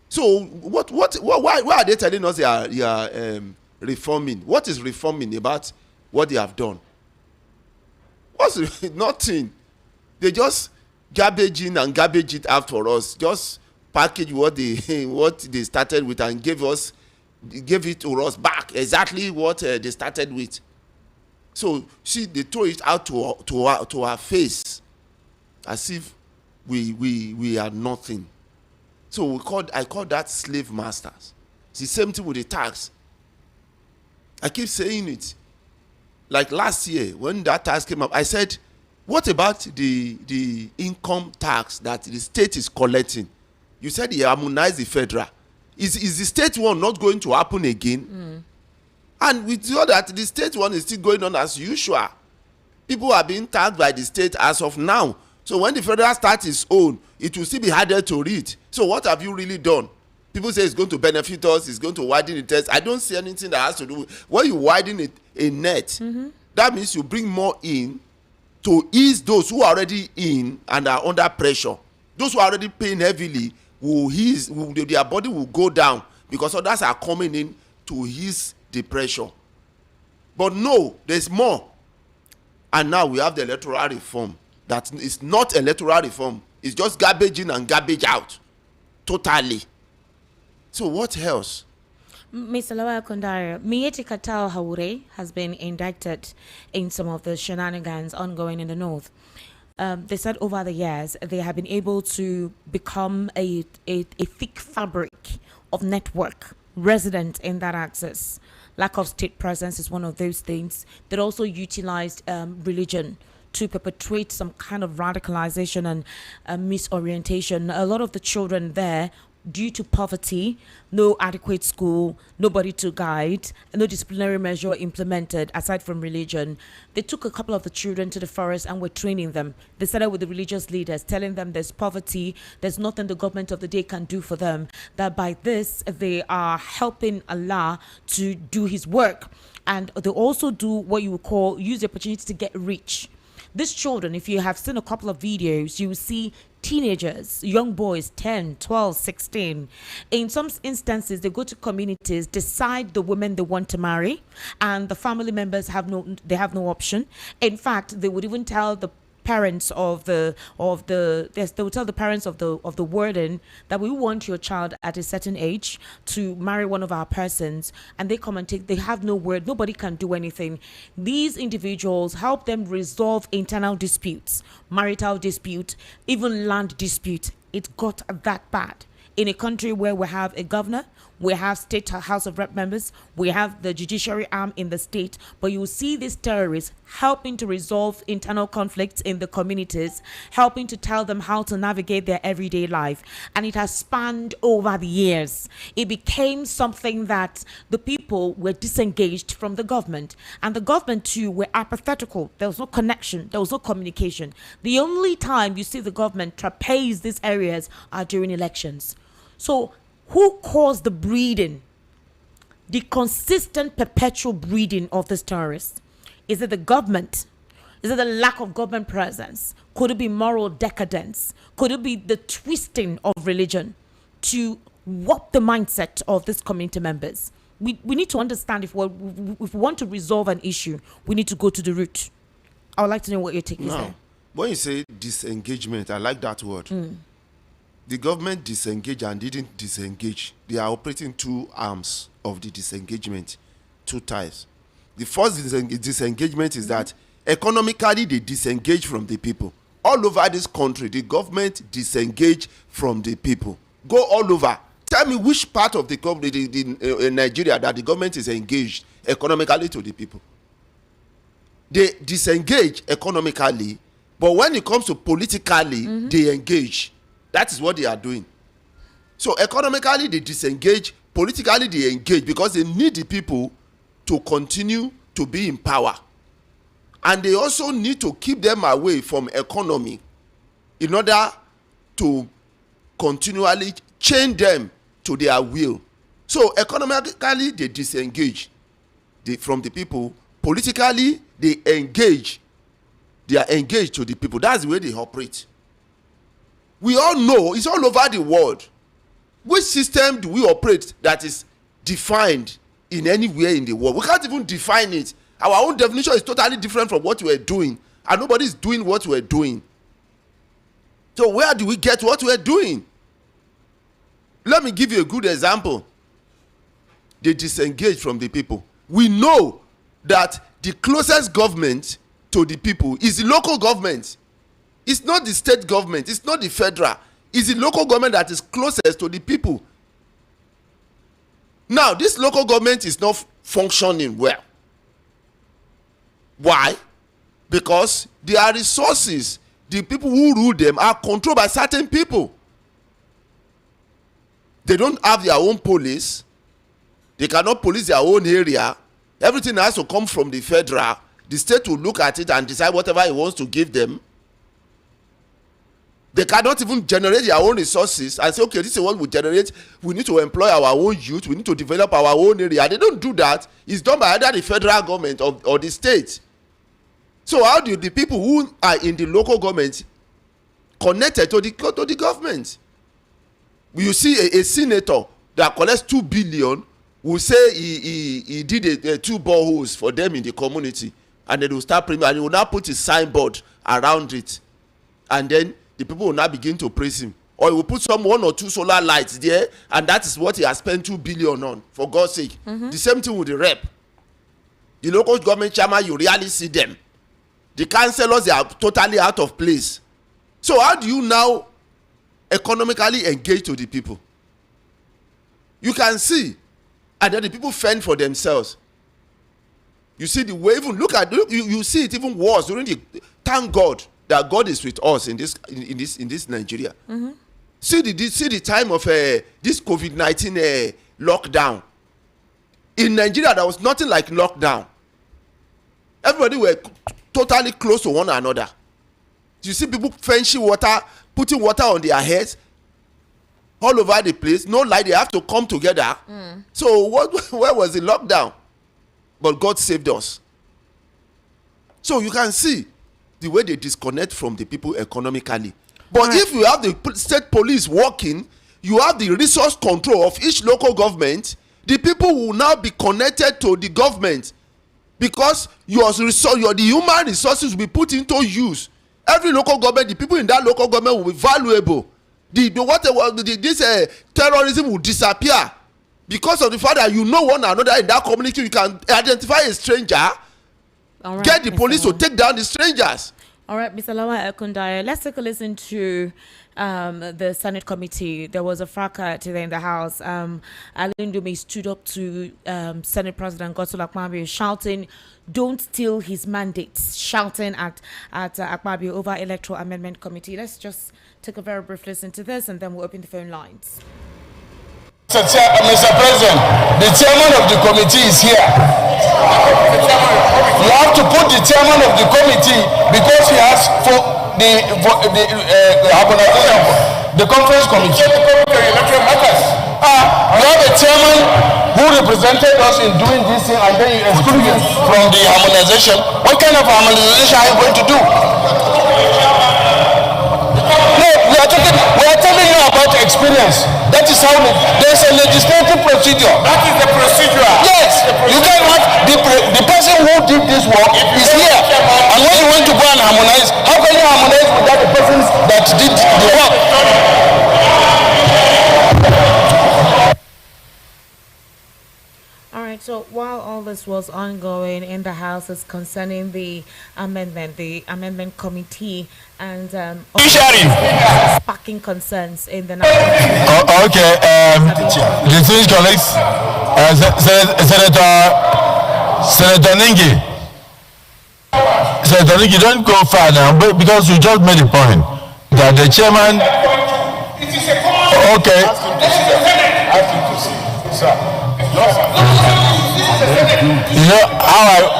So why are they telling us they are reforming? What is reforming about what they have done? What's nothing? They just garbage in and garbage it out for us. Just package what they started with and give it to us back exactly what they started with. So see, they throw it out to our face as if we are nothing. So I call that slave masters. It's the same thing with the tax. I keep saying it. Like last year when that tax came up, I said, what about the income tax that the state is collecting? You said you harmonize the federal. Is the state one not going to happen again? And we know that the state one is still going on as usual. People are being taxed by the state as of now. So when the federal starts its own, it will still be harder to read. So what have you really done? People say it's going to benefit us, it's going to widen the test. I don't see anything that has to do with when you widen a net. That means you bring more in to ease those who are already in and are under pressure. Those who are already paying heavily their body will go down because others are coming in to ease the pressure. But no, there's more. And now we have the electoral reform. That is not electoral reform. It's just garbage in and garbage out. Totally. So what else? Mr. Lawal Kondari, Mieti Katal Haure has been indicted in some of the shenanigans ongoing in the north. They said over the years they have been able to become a thick fabric of network resident in that axis. Lack of state presence is one of those things. They also utilized religion to perpetrate some kind of radicalization and misorientation. A lot of the children there, due to poverty, no adequate school, nobody to guide, no disciplinary measure implemented aside from religion. They took a couple of the children to the forest and were training them. They started with the religious leaders, telling them there's poverty, there's nothing the government of the day can do for them, that by this they are helping Allah to do his work. And they also do what you would call use the opportunity to get rich. These children, if you have seen a couple of videos, you will see teenagers, young boys, 10, 12, 16. In some instances, they go to communities, decide the women they want to marry, and the family members have no option. In fact, they would even tell the parents they will tell the parents of the warden that we want your child at a certain age to marry one of our persons, and they come and they have no word, nobody can do anything. These individuals help them resolve internal disputes, marital dispute, even land dispute. It got that bad in a country where we have a governor, we have state House of Rep members, we have the judiciary arm in the state, but you will see these terrorists helping to resolve internal conflicts in the communities, helping to tell them how to navigate their everyday life. And it has spanned over the years. It became something that the people were disengaged from the government, and the government too were apathetical. There was no connection, there was no communication. The only time you see the government trapeze these areas are during elections. So who caused the breeding, the consistent perpetual breeding of these terrorists? Is it the government? Is it the lack of government presence? Could it be moral decadence? Could it be the twisting of religion to warp the mindset of these community members? We need to understand if we want to resolve an issue, we need to go to the root. I would like to know what your take is there. When you say disengagement, I like that word. The government disengaged and didn't disengage. They are operating two arms of the disengagement, two types. The first disengagement is that economically they disengage from the people. All over this country, the government disengage from the people. Go all over. Tell me which part of the country in Nigeria that the government is engaged economically to the people. They disengage economically, but when it comes to politically, they engage. That is what they are doing. So economically they disengage, politically they engage because they need the people to continue to be in power. And they also need to keep them away from economy in order to continually chain them to their will. So economically they disengage from the people. Politically they engage. They are engaged to the people. That's the way they operate. We all know it's all over the world. Which system do we operate that is defined in anywhere in the world? We can't even define it. Our own definition is totally different from what we're doing, and nobody's doing what we're doing. So where do we get what we're doing? Let me give you a good example. They disengage from the people. We know that the closest government to the people is the local government. It's not the state government. It's not the federal. It's the local government that is closest to the people. Now, this local government is not functioning well. Why? Because their resources, the people who rule them, are controlled by certain people. They don't have their own police. They cannot police their own area. Everything has to come from the federal. The state will look at it and decide whatever it wants to give them. They cannot even generate their own resources and say, okay, this is what we generate. We need to employ our own youth. We need to develop our own area. They don't do that. It's done by either the federal government or the state. So how do the people who are in the local government connected to the government? You see a senator that collects 2 billion will say he did 2 boreholes for them in the community, and then will start premium, and he will now put his signboard around it, and then the people will now begin to praise him. Or he will put 1 or 2 solar lights there, and that is what he has spent 2 billion on, for God's sake. The same thing with the rep. The local government chairman, you rarely see them. The councillors, they are totally out of place. So how do you now economically engage to the people? You can see, and then the people fend for themselves. You see the way, even look, you see it even worse during the, thank God that God is with us in this Nigeria. See the time of this COVID-19 lockdown. In Nigeria, there was nothing like lockdown. Everybody were totally close to one another. You see people fetching water, putting water on their heads, all over the place. No light, they have to come together. So where was the lockdown? But God saved us. So you can see the way they disconnect from the people economically. But if you have the state police working, you have the resource control of each local government, the people will now be connected to the government, because the human resources will be put into use. Every local government, the people in that local government will be valuable. This terrorism will disappear because of the fact that you know one another in that community. You can identify a stranger, get the police to take down the strangers. All right, Mr. Lawa Ekundaya, let's take a listen to the Senate committee. There was a fracas today in the House. Alindumi stood up to Senate President Godswill Akpabio, shouting, "Don't steal his mandates," shouting at Akpabio over Electoral Amendment Committee. Let's just take a very brief listen to this, and then we'll open the phone lines. Mr. President, the chairman of the committee is here. You have to put the chairman of the committee, because he has the conference committee. You have a chairman who represented us in doing this thing, and then you exclude him from the harmonization. What kind of harmonization are you going to do? No, we are telling you about experience. That is how there's a legislative procedure. That is the procedure. Yes, you can have the person who did this work is here, and when you want to go and harmonize, how can you harmonize without the person that did the work? All right, so while all this was ongoing in the House is concerning the amendment committee, and sparking concerns in the national. Okay, distinguished colleagues, Senator Ningi. Senator Ningi, don't go far now, but because you just made a point that the chairman. Okay. You know how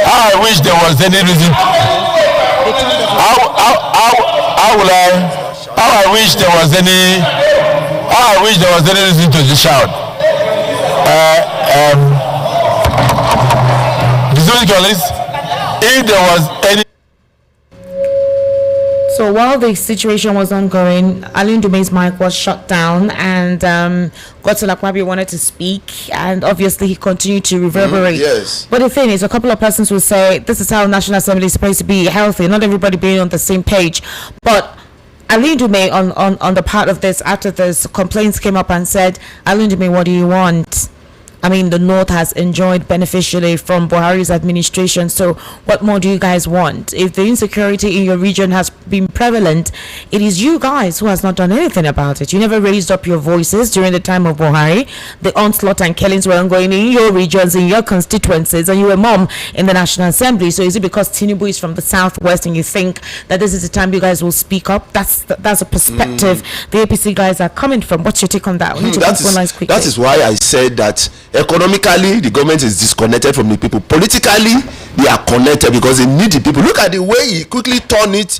I wish there was any reason. How I wish there was any reason to just shout. If there was any. So while the situation was ongoing, Alindume's mic was shut down, and Godswill Akpabio wanted to speak, and obviously he continued to reverberate. Yes. But the thing is, a couple of persons will say, this is how National Assembly is supposed to be healthy, not everybody being on the same page. But Alindume, on the part of this, after this, complaints came up and said, Alindume, what do you want? I mean, the North has enjoyed beneficially from Buhari's administration. So what more do you guys want? If the insecurity in your region has been prevalent, it is you guys who has not done anything about it. You never raised up your voices during the time of Buhari. The onslaught and killings were ongoing in your regions, in your constituencies, and you were mom in the National Assembly. So is it because Tinubu is from the Southwest and you think that this is the time you guys will speak up? That's a perspective the APC guys are coming from. What's your take on that? We need to that is why I said that economically the government is disconnected from the people. Politically they are connected because they need the people. Look at the way he quickly turned it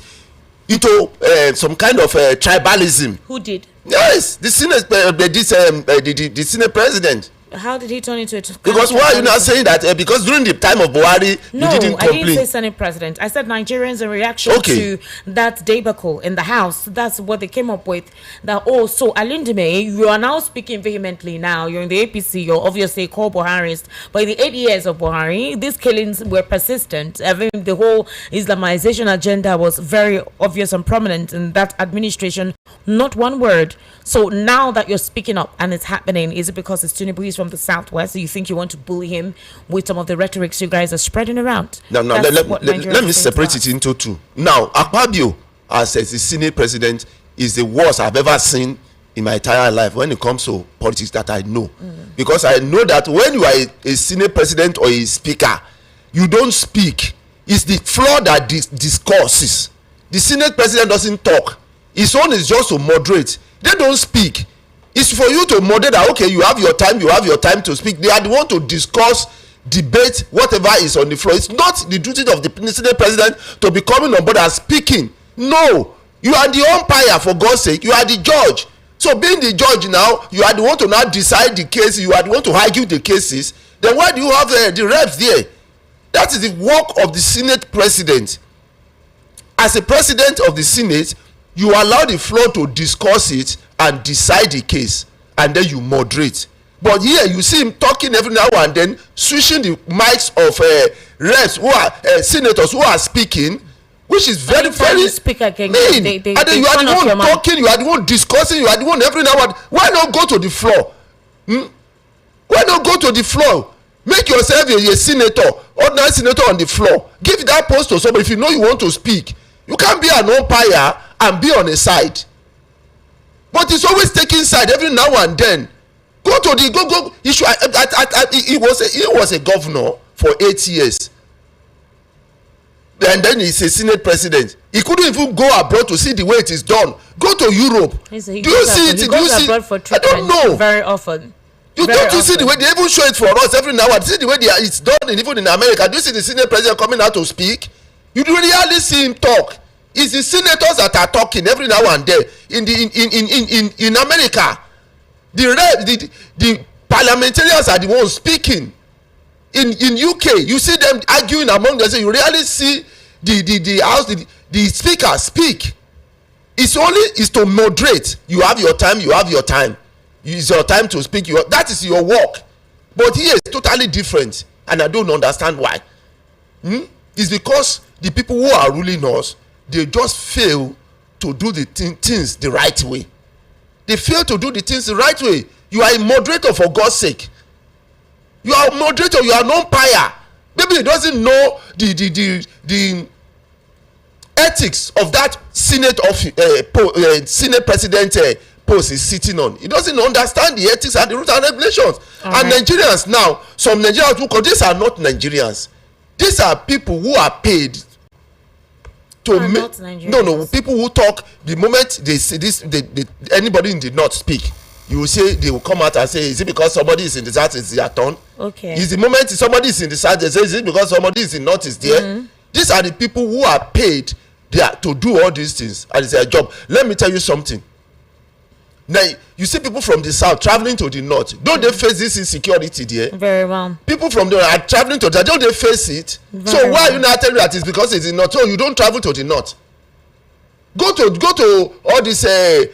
into some kind of tribalism. Who did? Yes, the Senate, the Senate president. How did he turn into a... Because why are you not saying that? Because during the time of Buhari, you didn't complain. I didn't say Senate President. I said Nigerians in reaction to that debacle in the House. That's what they came up with. That, so Alindime, you are now speaking vehemently now. You're in the APC. You're obviously called Buharist. But in the 8 years of Buhari, these killings were persistent. I mean, the whole Islamization agenda was very obvious and prominent in that administration. Not one word. So now that you're speaking up and it's happening, is it because it's Tinubu from the southwest? Do you think you want to bully him with some of the rhetorics you guys are spreading around? No, let me separate it into two. Now, Akpabio, as the Senate president, is the worst I've ever seen in my entire life when it comes to politics that I know. Because I know that when you are a Senate president or a speaker, you don't speak. It's the floor that discourses. The Senate president doesn't talk. His own is just to moderate. They don't speak. It's for you to moderate that, okay, you have your time to speak. They are the one to discuss, debate, whatever is on the floor. It's not the duty of the Senate president to be coming on board and speaking. No, you are the umpire, for God's sake. You are the judge. So being the judge now, you are the one to now decide the case. You are the one to argue the cases. Then why do you have the reps there? That is the work of the Senate president. As a president of the Senate, you allow the floor to discuss it and decide the case, and then you moderate. But here you see him talking every now and then, switching the mics of reps who are senators who are speaking, which is very mean. And then you are the one talking, you are the one discussing, you are the one every now and then. Why not go to the floor? Why not go to the floor? Make yourself a senator, ordinary senator on the floor. Give that post to somebody if you know you want to speak. You can't be an umpire and be on a side. But it's always taking side every now and then. Go to the go. He was a governor for 8 years, and then he's a Senate president. He couldn't even go abroad to see the way it is done. Go to Europe. Do you see it? Do you see? I don't know. Very often. You see the way they even show it for us every now and then. See the way it's done even in America. Do you see the Senate president coming out to speak? You really hardly see him talk. It's the senators that are talking every now and then. In America, the parliamentarians are the ones speaking. In UK, you see them arguing among themselves. You rarely see the house, the speaker speak. It's to moderate. You have your time. It's your time to speak. That is your work. But here is totally different, and I don't understand why. It's because the people who are ruling us, they just fail to do the things the right way. They fail to do the things the right way. You are a moderator, for God's sake. You are a moderator. You are an umpire. Maybe he doesn't know the ethics of that Senate president post is sitting on. He doesn't understand the ethics and the rules and regulations. And Nigerians now, some Nigerians who call these are not Nigerians. These are people who are paid to make people who talk. The moment they say this, anybody in the north speak, you will say, they will come out and say, is it because somebody is in the south, it's their turn? Okay. Is the moment somebody is in the south, they say, is it because somebody is in the north, is there? These are the people who are paid to do all these things, and it's their job. Let me tell you something. Now, you see people from the south traveling to the north. Don't they face this insecurity there? Very well. People from the are traveling to the, don't they face it? So why are you not telling me that it's because it's in the north? So you don't travel to the north. Go to all these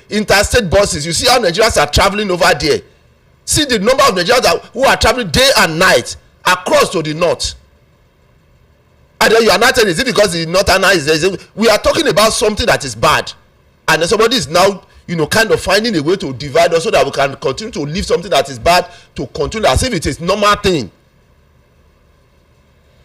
interstate buses. You see how Nigerians are traveling over there. See the number of Nigerians who are traveling day and night across to the north. And then you are not telling, is it because the northern is we are talking about something that is bad, and then somebody is now kind of finding a way to divide us so that we can continue to leave something that is bad to continue as if it is normal thing.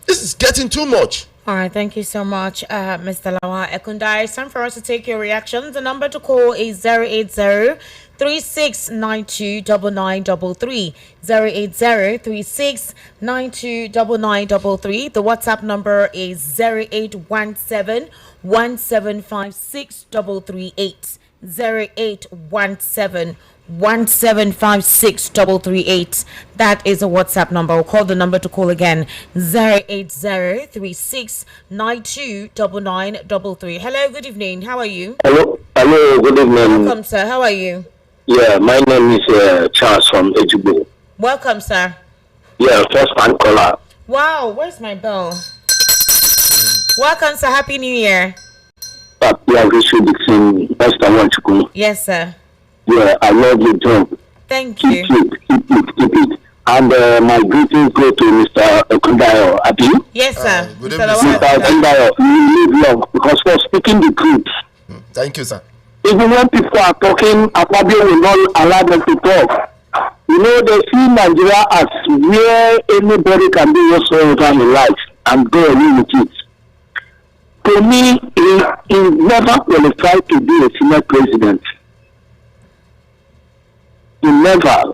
This is getting too much. All right, thank you so much, Mr. Lawa Ekundai. It's time for us to take your reactions. The number to call is 080-3692-9933. 080-3692-9933. The WhatsApp number is 0817-1756-338. 0817-1756-338. That is a WhatsApp number. We'll call the number to call again. 080-3692-9933. Hello, good evening. How are you? Hello, good evening. Welcome, sir. How are you? Yeah, my name is Charles from Ejigbo. Welcome, sir. Yeah, first time caller. Wow, where's my bell? Welcome, sir. Happy New Year. Yeah, we should be saying first time want to go. Yes, sir. Yeah, I love your job. Thank you. Keep it. And my greetings go to Mr. Okundayo. Abi? Yes, sir. Good Mr. evening, Mr. Okundayo, you live long because for speaking the truth. Thank you, sir. Even when people are talking, Akpabio will not allow them to talk. You know, they see Nigeria as where anybody can do whatsoever in life and go away with it. To me, he never qualified to be a senior president. He never.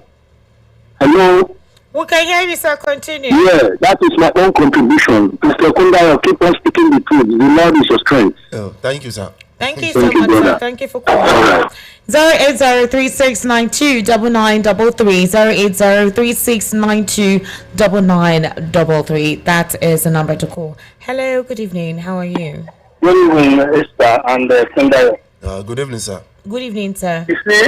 Hello? We can hear you, sir. Continue. Yeah, that is my own contribution. Mr. Kundayo, keep on speaking the truth. The Lord is your strength. Oh, thank you, sir. Thank you so much, sir. Thank you for calling. 08036929933. 08036929933. That is the number to call. Hello, good evening. How are you? Good evening, Esther and Kundayo. Good evening, sir. Good evening, sir. You see,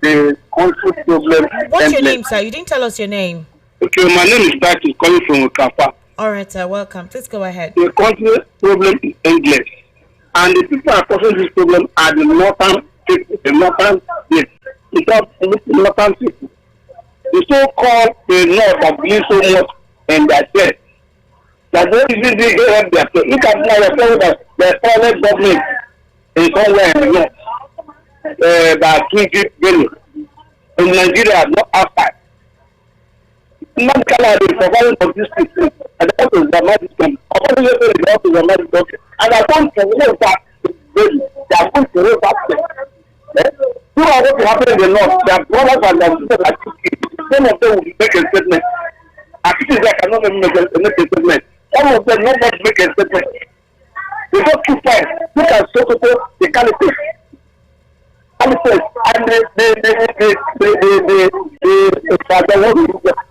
the conflict problem. What's your name, sir? You didn't tell us your name. Okay, my name is Tati, calling from Kafa. All right, sir. Welcome. Please go ahead. The conflict problem is endless. And the people are causing this problem are the northern people, the northern states. It's not the northern people. The so-called the north are doing so much in their state. That they usually help their state. Look at now, you're that the foreign government is somewhere in the north. By King Bello. In Nigeria, not outside. Not Canada is providing for this people. And that is the magic country. According to the magic country. And I want to know that they are going to know that. Who are going to happen in the north? Their brothers and their sisters are cooking. Some of them will make a statement. Actually, they cannot make a statement. Some of them not make a statement. They don't keep quiet. Look at Sokoto, the caliphate. And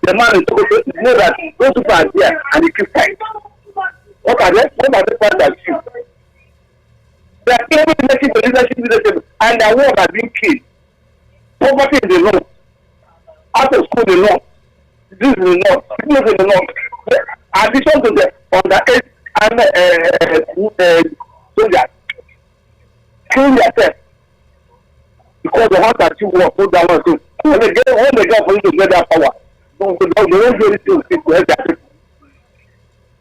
the man is supposed to know that those people are there and they keep quiet. What are they? What are they trying to achieve? They are claiming leadership and their work has been killed. Poverty in the north. Out of school in the north. This is the north. Sickness in the north. Addition to the underage and soldiers killing themselves because they want to achieve work, put down one thing. When they get for you to get that power, they won't do anything to help their people.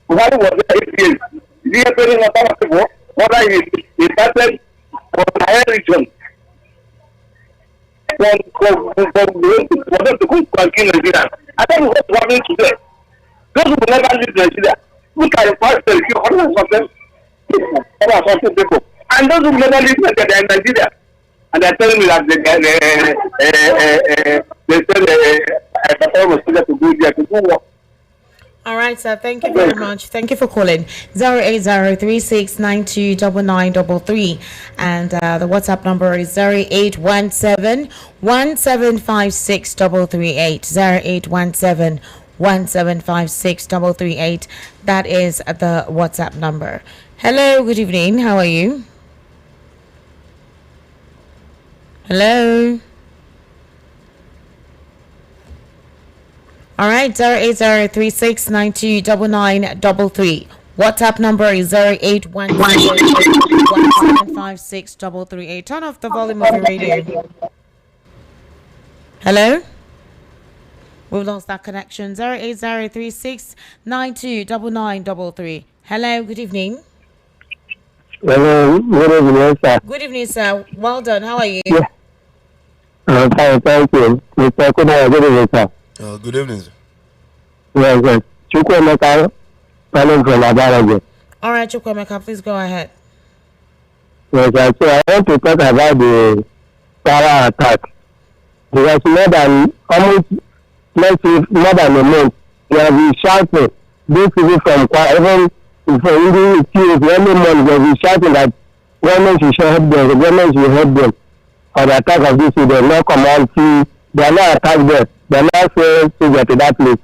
Buhari was there 8 years. Is he helping other people? Whether he started from the higher region for them to go and kill Nigeria. I don't know what's happening today. Those who will never leave Nigeria, look at the past 100% people. And those who will never leave Nigeria in Nigeria. And they're telling me that they said I was to go there to do what? All right, sir. Thank you very much. Thank you for calling. 08036929933. And the WhatsApp number is 0817-1756338. 0817-1756338. That is the WhatsApp number. Hello, good evening. How are you? Hello. All right, 08036929933. WhatsApp number is 0817-1756338. Turn off the volume of your radio. Hello? We've lost that connection. 08036929933. Hello, good evening. Hello, good evening, sir. Good evening, sir. Well done. How are you? Yeah. Fine, thank you. Mr. Kundayo, good evening, sir. Good evening, sir. Yes, yes. Chukwemeka, calling from Abarago. All right, Chukwemeka, please go ahead. Yes, sir. So I want to talk about the terror attack. Because more than almost, let's say, more than a month, they have been shouting, these people from even for Indian teams, every month they have been shouting that government should help them, the government should help them for the attack of this people. No command, they are not attacked there. They are not saying to get to that place.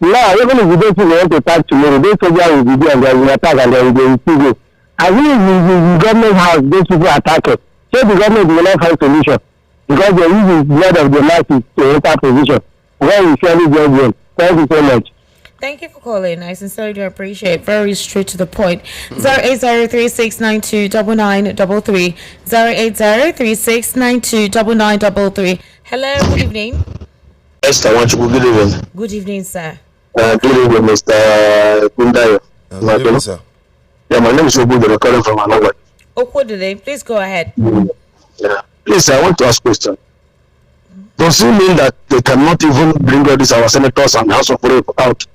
Now, even if you don't see they want to attack tomorrow, those soldiers will be there and they will attack and they will receive it. I think the government house, those people attack it. So the government will not find solution because they use the blood of the masses to enter position. Well, we surely get well. Thank you so much. Thank you for calling. I sincerely do appreciate. Very straight to the point. 08036929933. 08036929933. Hello, good evening. Esther, good evening. Good evening, sir. Good evening, Mr. Kundayo. Good evening, sir. Yeah, my name is Obu, the recording from Anowa. Okwodele, please go ahead. Yeah. Please, I want to ask a question. Does it mean that they cannot even bring all these our senators and House of Rep out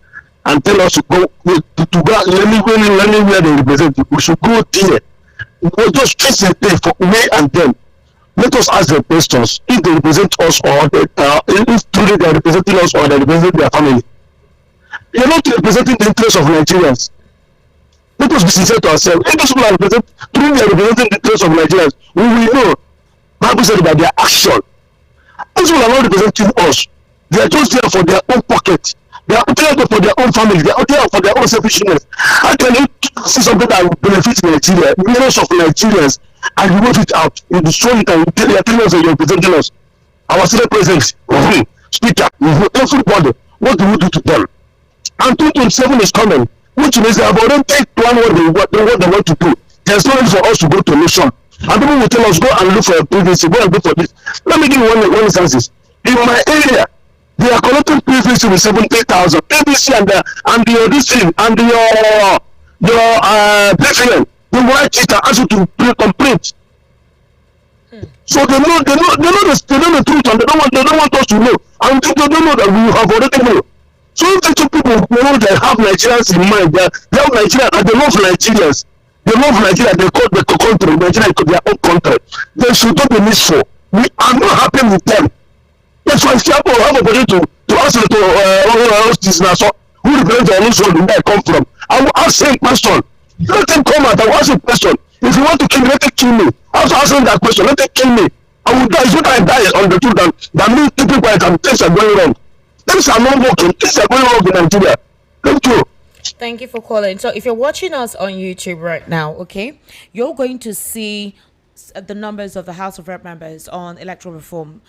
and tell us to go anywhere they represent? We should go there. We'll just fix a day for me and them. Let us ask the questions if they represent us or if truly they are representing us or they represent their family. You're not representing the interests of Nigerians. Let us be sincere to ourselves. If those people are truly representing the interests of Nigerians, we will know. Bible said about their action. Those people are not representing us. They are just there for their own pocket. They are there for their own family. They are there for their own selfishness. How can you see something that will benefit Nigeria, millions of Nigerians, and you wave it out? You destroy it and you are telling us that you are representing us. Our Senate President, Speaker, everybody, what do we do to them? And 2027 is coming, which means they have already planned what they want to do. There's no need for us to go to a nation. And people will tell us, go and look for a PVC, go and look for this. Let me give you one instance. In my area, they are collecting PVC with 70,000. PVC and your this thing and your PVN. They write it and ask you to complete. So they know the truth and they don't want us to know. And they don't know that we have already know. So if the two people know they have Nigerians in mind, they have Nigerians and they love Nigerians. They love Nigeria, they call the country, Nigeria is their own country. They should not be useful. We are not happy with them. That's why Siapo have a opportunity to ask to this Nassau, who represents the nation where I come from. I will ask him question. Let him come out, I will ask him question. If you want to kill me, let him kill me. I was asking that question, let him kill me. I will die. It's not I die on the truth that me keeping quiet and things are going wrong. Things are not working, things are going wrong in Nigeria. Thank you. Thank you for calling. So if you're watching us on YouTube right now, okay, you're going to see the numbers of the House of Rep members on electoral reform.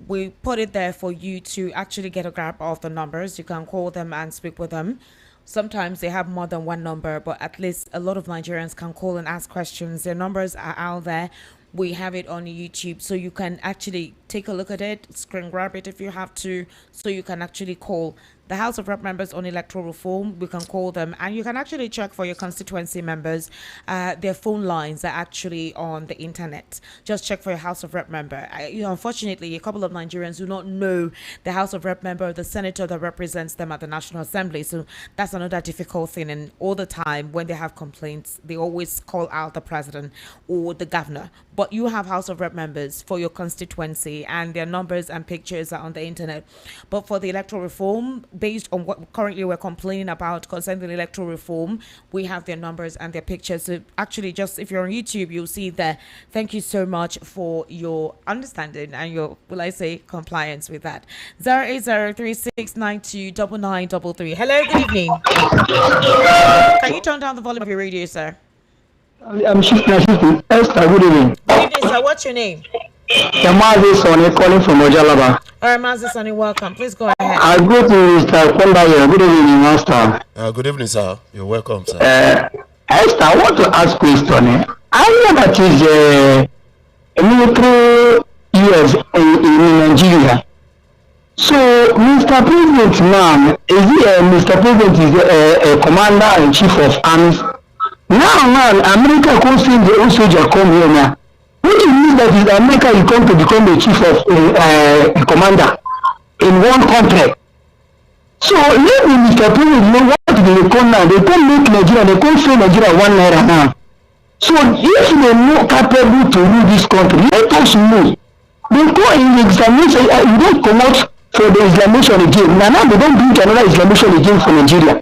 We put it there for you to actually get a grab of the numbers. You can call them and speak with them. Sometimes they have more than one number, but at least a lot of Nigerians can call and ask questions. Their numbers are out there. We have it on YouTube, so you can actually take a look at it, screen grab it if you have to, so you can actually call the House of Rep members on electoral reform. We can call them, and you can actually check for your constituency members. Their phone lines are actually on the internet. Just check for your House of Rep member. Unfortunately, a couple of Nigerians do not know the House of Rep member, the senator that represents them at the National Assembly. So that's another difficult thing. And all the time when they have complaints, they always call out the president or the governor. But you have House of Rep members for your constituency, and their numbers and pictures are on the internet. But for the electoral reform, based on what currently we're complaining about concerning the electoral reform, we have their numbers and their pictures. So actually, just if you're on YouTube, you'll see there. Thank you so much for your understanding and your, will I say, compliance with that. 08036929933. Hello, good evening. Can you turn down the volume of your radio, sir? I'm Esther, good evening. Good evening, sir. What's your name? Yamazi Sonny calling from Ojalaba. All right, Master Sonny, welcome. Please go ahead. I go to Mr. Kondayo. Good evening, Master. Good evening, sir. You're welcome, sir. Esther, I want to ask question. I know that is a military years in Nigeria. So, Mr. President now, Mr. President is a commander and chief of armies. Now, America comes in the old soldier come here now. What do you mean that is America is going to become the chief of a commander in one country? So let me, Mr. President, know what they come now. They can't make Nigeria, they can't say Nigeria 1 naira now. So if they are not capable to rule this country, let us know. They go in the examination, you don't come out for the examination again. Now they don't bring another examination again for Nigeria.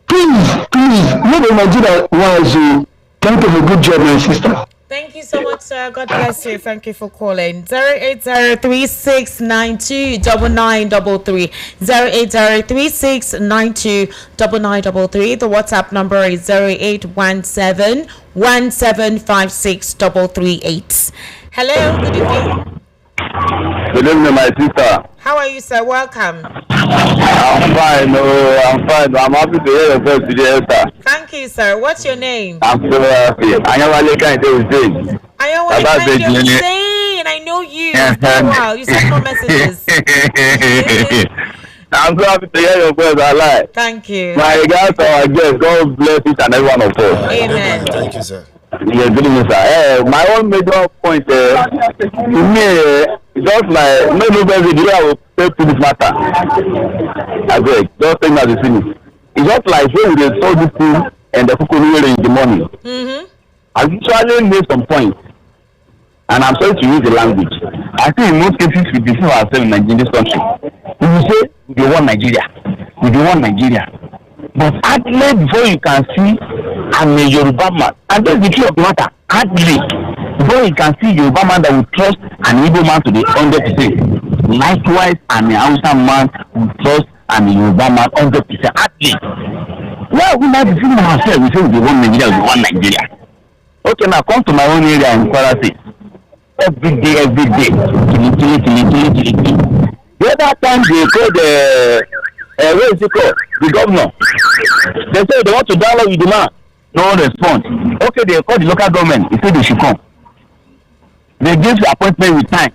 Please, let the Nigeria wise you. Thank you for a good job, my sister. Thank you so much, sir. God bless you. Thank you for calling. 08036929933. 08036929933. The WhatsApp number is 0817175638. Hello, good evening. Good evening, my sister. How are you, sir? Welcome. I'm fine. Oh, I'm fine. I'm happy to hear your voice today, sir. Thank you, sir. What's your name? I'm so happy. Ayawale Kande Hussein. Ayawale Kande Hussein. I know you. It's been a while. You sent more messages. I'm so happy to hear your voice. I like. Thank you. My regards to our guests. God bless each and every one of us. Amen. Thank you, sir. Yeah, good evening, sir. My own major point to me, just like nobody do I will pay to this matter. I beg, just think that it's finished. It's just like when they saw this thing and the people in the morning. I usually made some points, and I'm sorry to use the language. I think in most cases we deceive ourselves in this country. We will say we want Nigeria, we want Nigeria. But hardly before you can see I'm a Yoruba man, and that's the truth of the matter. Hardly before you can see Yoruba man that will trust an Igbo man to the 100%. Likewise, I'm a Hausa man who trust an Yoruba man 100%. Hardly. Well, we might be feeling ourselves. We say we want Nigeria, we want Nigeria. Okay, now come to my own area in Kwara State. Every day. Killing. The other time they called what is it called? The governor. They say they want to dialogue with the man. No one responds. Okay, they call the local government. He said they should come. They give the appointment with time.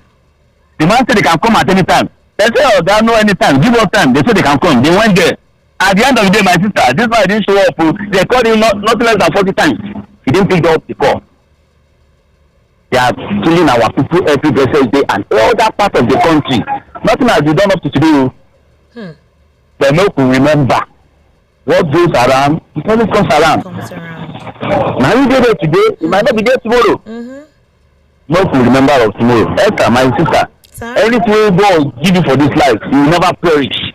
The man said they can come at any time. They say, oh, they don't know any time. Give us time. They say they can come. They went there. At the end of the day, my sister, this man didn't show up. They called him nothing less than 40 times. He didn't pick up the call. They are killing our people every blessed day and all that part of the country. Nothing has been done up to today. They no could remember what goes around. It always comes around. Now you get there today, you might not be there tomorrow. No could remember of tomorrow. Esther, my sister, anything God give you for this life, you will never perish.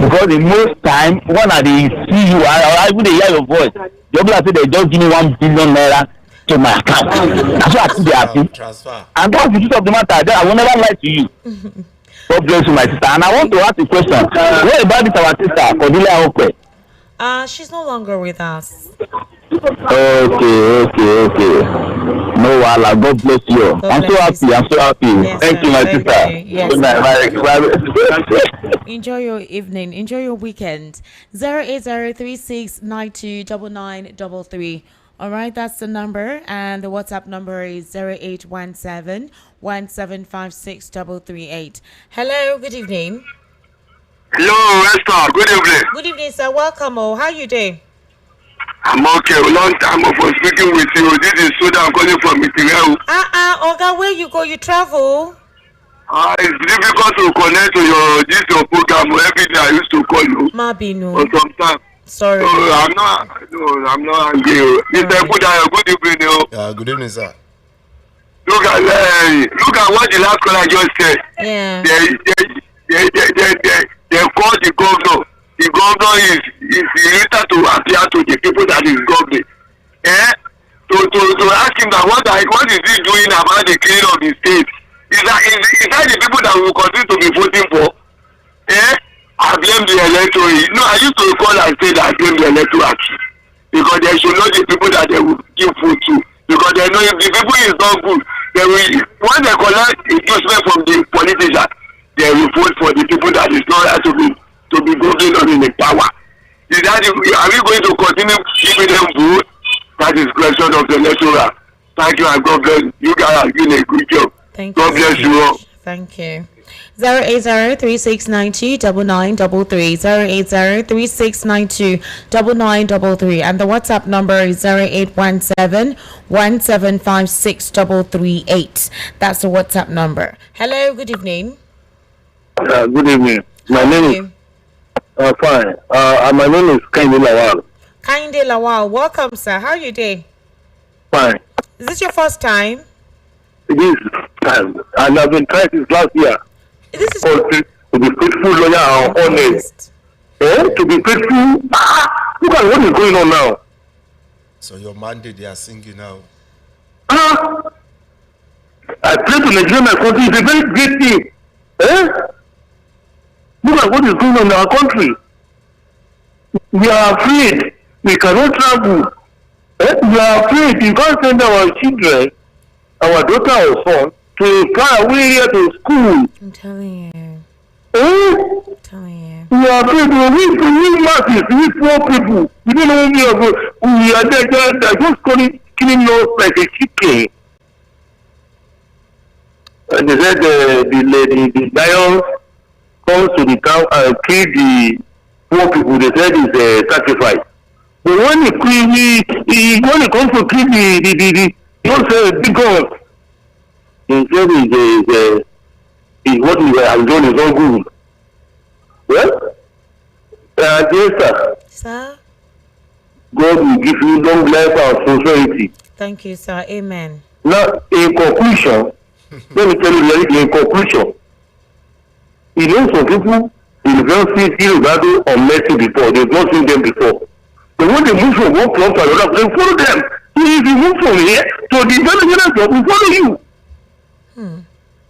Because in most time, when they see you, or even they hear your voice, the people say they just give me 1 billion naira to my account. That's why I think they are happy. And that's the truth of the matter. I will never lie to you. God bless you, my sister. And I want to ask a question. What about this our sister, Cordelia Okwe? She's no longer with us. Okay. No, Allah, God bless you. I'm so happy. Yes, thank you, my sister. Yes, good night. Enjoy your evening. Enjoy your weekend. 08036929933. All right, that's the number, and the WhatsApp number is 0817-1756338. Hello, good evening. Hello, Esther. Good evening. Good evening, sir. Welcome. How are you doing? I'm okay. Long time for speaking with you. This is Soda. I'm calling from Mitireu. Oga, where you go? You travel? It's difficult to connect to your program. Every day I used to call you. Mabino. For some time. Sorry. So I'm not angry. Mr. Buddha, good evening. Good evening, sir. Look at what the last caller just said. Yeah. They call the governor. The governor is related to appear to the people that is governing. To ask him that what is he doing about the cleaning of the state? Is that the people that we will continue to be voting for? I blame the electoral. No, I used to call and say that I blame the electoral because they should know the people that they will give food to. Because they know if the people is not good, they will, when they collect inducement from the politician, they will vote for the people that is not right to be governing on in the power. Are we going to continue giving them vote? That is question of the electoral. Thank you and God bless you guys are doing a good job. Thank God you. bless you all. Thank you. 08036929933 08036929933 and the WhatsApp number is 0817-1756338. That's the WhatsApp number. Hello, good evening. Good evening. My name is fine. My name is Kainde Lawal. Kainde Lawal, welcome, sir. How are you doing? Fine. Is this your first time? It is time, and I've been trying since last year. This is to be faithful, loyal, and honest. To be faithful. Look at what is going on now. So your mandate, they are singing now. I pray to Nigeria, my country. It's a very great thing. Look at what is going on in our country. We are afraid. We cannot travel. We are afraid. We can't send our children, our daughter or son, to far away here to school. I'm telling you. Eh? Telling you. We are people, we masses, we poor people. We don't know we are good. We are there, they're just killing us like a chicken. And they said the lions comes to the town and kill the poor people. They said it's a sacrifice. But when when it comes to kill the don't say big guns, they said is what we have done is not good. Well, yes, sir. Sir? God will give you long life and prosperity. Thank you, sir. Amen. Now, in conclusion, let me tell you, in conclusion, you know some people in university feel rather unmercy before, they've not seen them before. But when they move from one club to another, they follow them. So if you move from here to the general club, we follow you.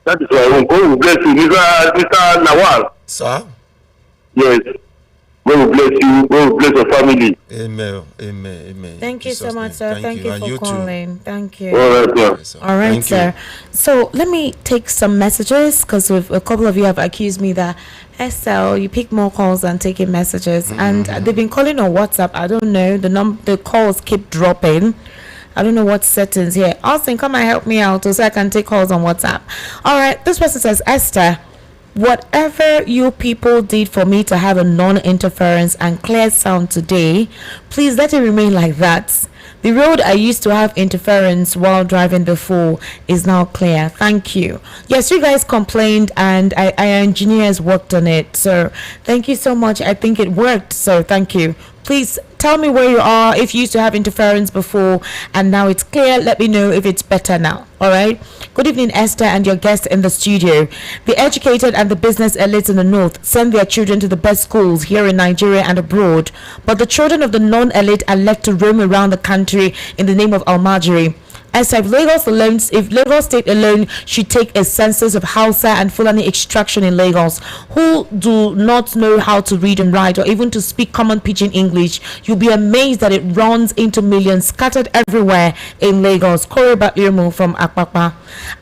That is why God will bless you, Mr. Nawal. Sir? Yes. God will bless you. God will bless your family. Amen. Amen. Amen. Thank you so much, sir. Thank you for calling. Thank you. All right, sir. All right, sir. So let me take some messages because a couple of you have accused me that SL, you pick more calls than taking messages, and they've been calling on WhatsApp. I don't know, the calls keep dropping. I don't know what settings here. Austin, come and help me out so I can take calls on WhatsApp. All right, this person says, Esther, whatever you people did for me to have a non-interference and clear sound today, please let it remain like that. The road I used to have interference while driving before is now clear. Thank you. Yes, you guys complained and our engineers worked on it. So thank you so much. I think it worked. So thank you. Please tell me where you are. If you used to have interference before and now it's clear, let me know if it's better now. All right. Good evening, Esther, and your guests in the studio. The educated and the business elites in the north send their children to the best schools here in Nigeria and abroad, but the children of the non-elite are left to roam around the country in the name of Almajiri. As if Lagos State alone should take a census of Hausa and Fulani extraction in Lagos, who do not know how to read and write or even to speak common pidgin English, you'll be amazed that it runs into millions scattered everywhere in Lagos. Kore Batlirmu from Akpakpa.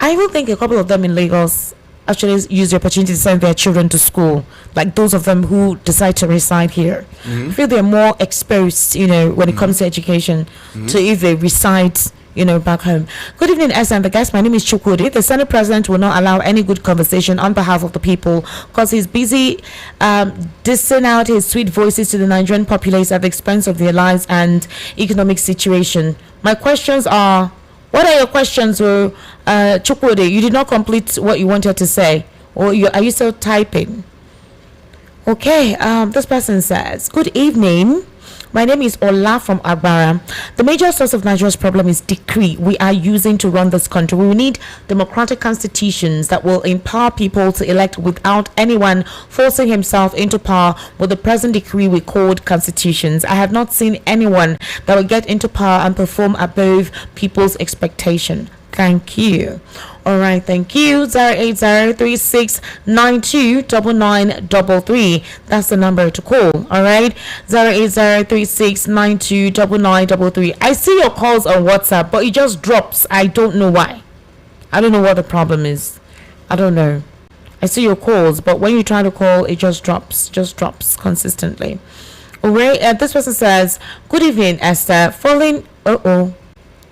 I even think a couple of them in Lagos actually use the opportunity to send their children to school, like those of them who decide to reside here. I feel they're more exposed, when it comes to education, to if they reside back home. Good evening, S and the guest. My name is Chukwudi. The Senate President will not allow any good conversation on behalf of the people because he's busy dissing out his sweet voices to the Nigerian populace at the expense of their lives and economic situation. My questions are, what are your questions, Chukwudi? You did not complete what you wanted to say, or are you still typing? Okay, this person says, good evening. My name is Ola from Agbara. The major source of Nigeria's problem is decree we are using to run this country. We need democratic constitutions that will empower people to elect without anyone forcing himself into power with the present decree we called constitutions. I have not seen anyone that will get into power and perform above people's expectation. Thank you. All right, thank you. 08036929933. That's the number to call. All right, 08036929933. I see your calls on WhatsApp, but it just drops. I don't know why. I don't know what the problem is. I don't know. I see your calls, but when you try to call, it just drops consistently. All right, this person says, good evening, Esther. Following.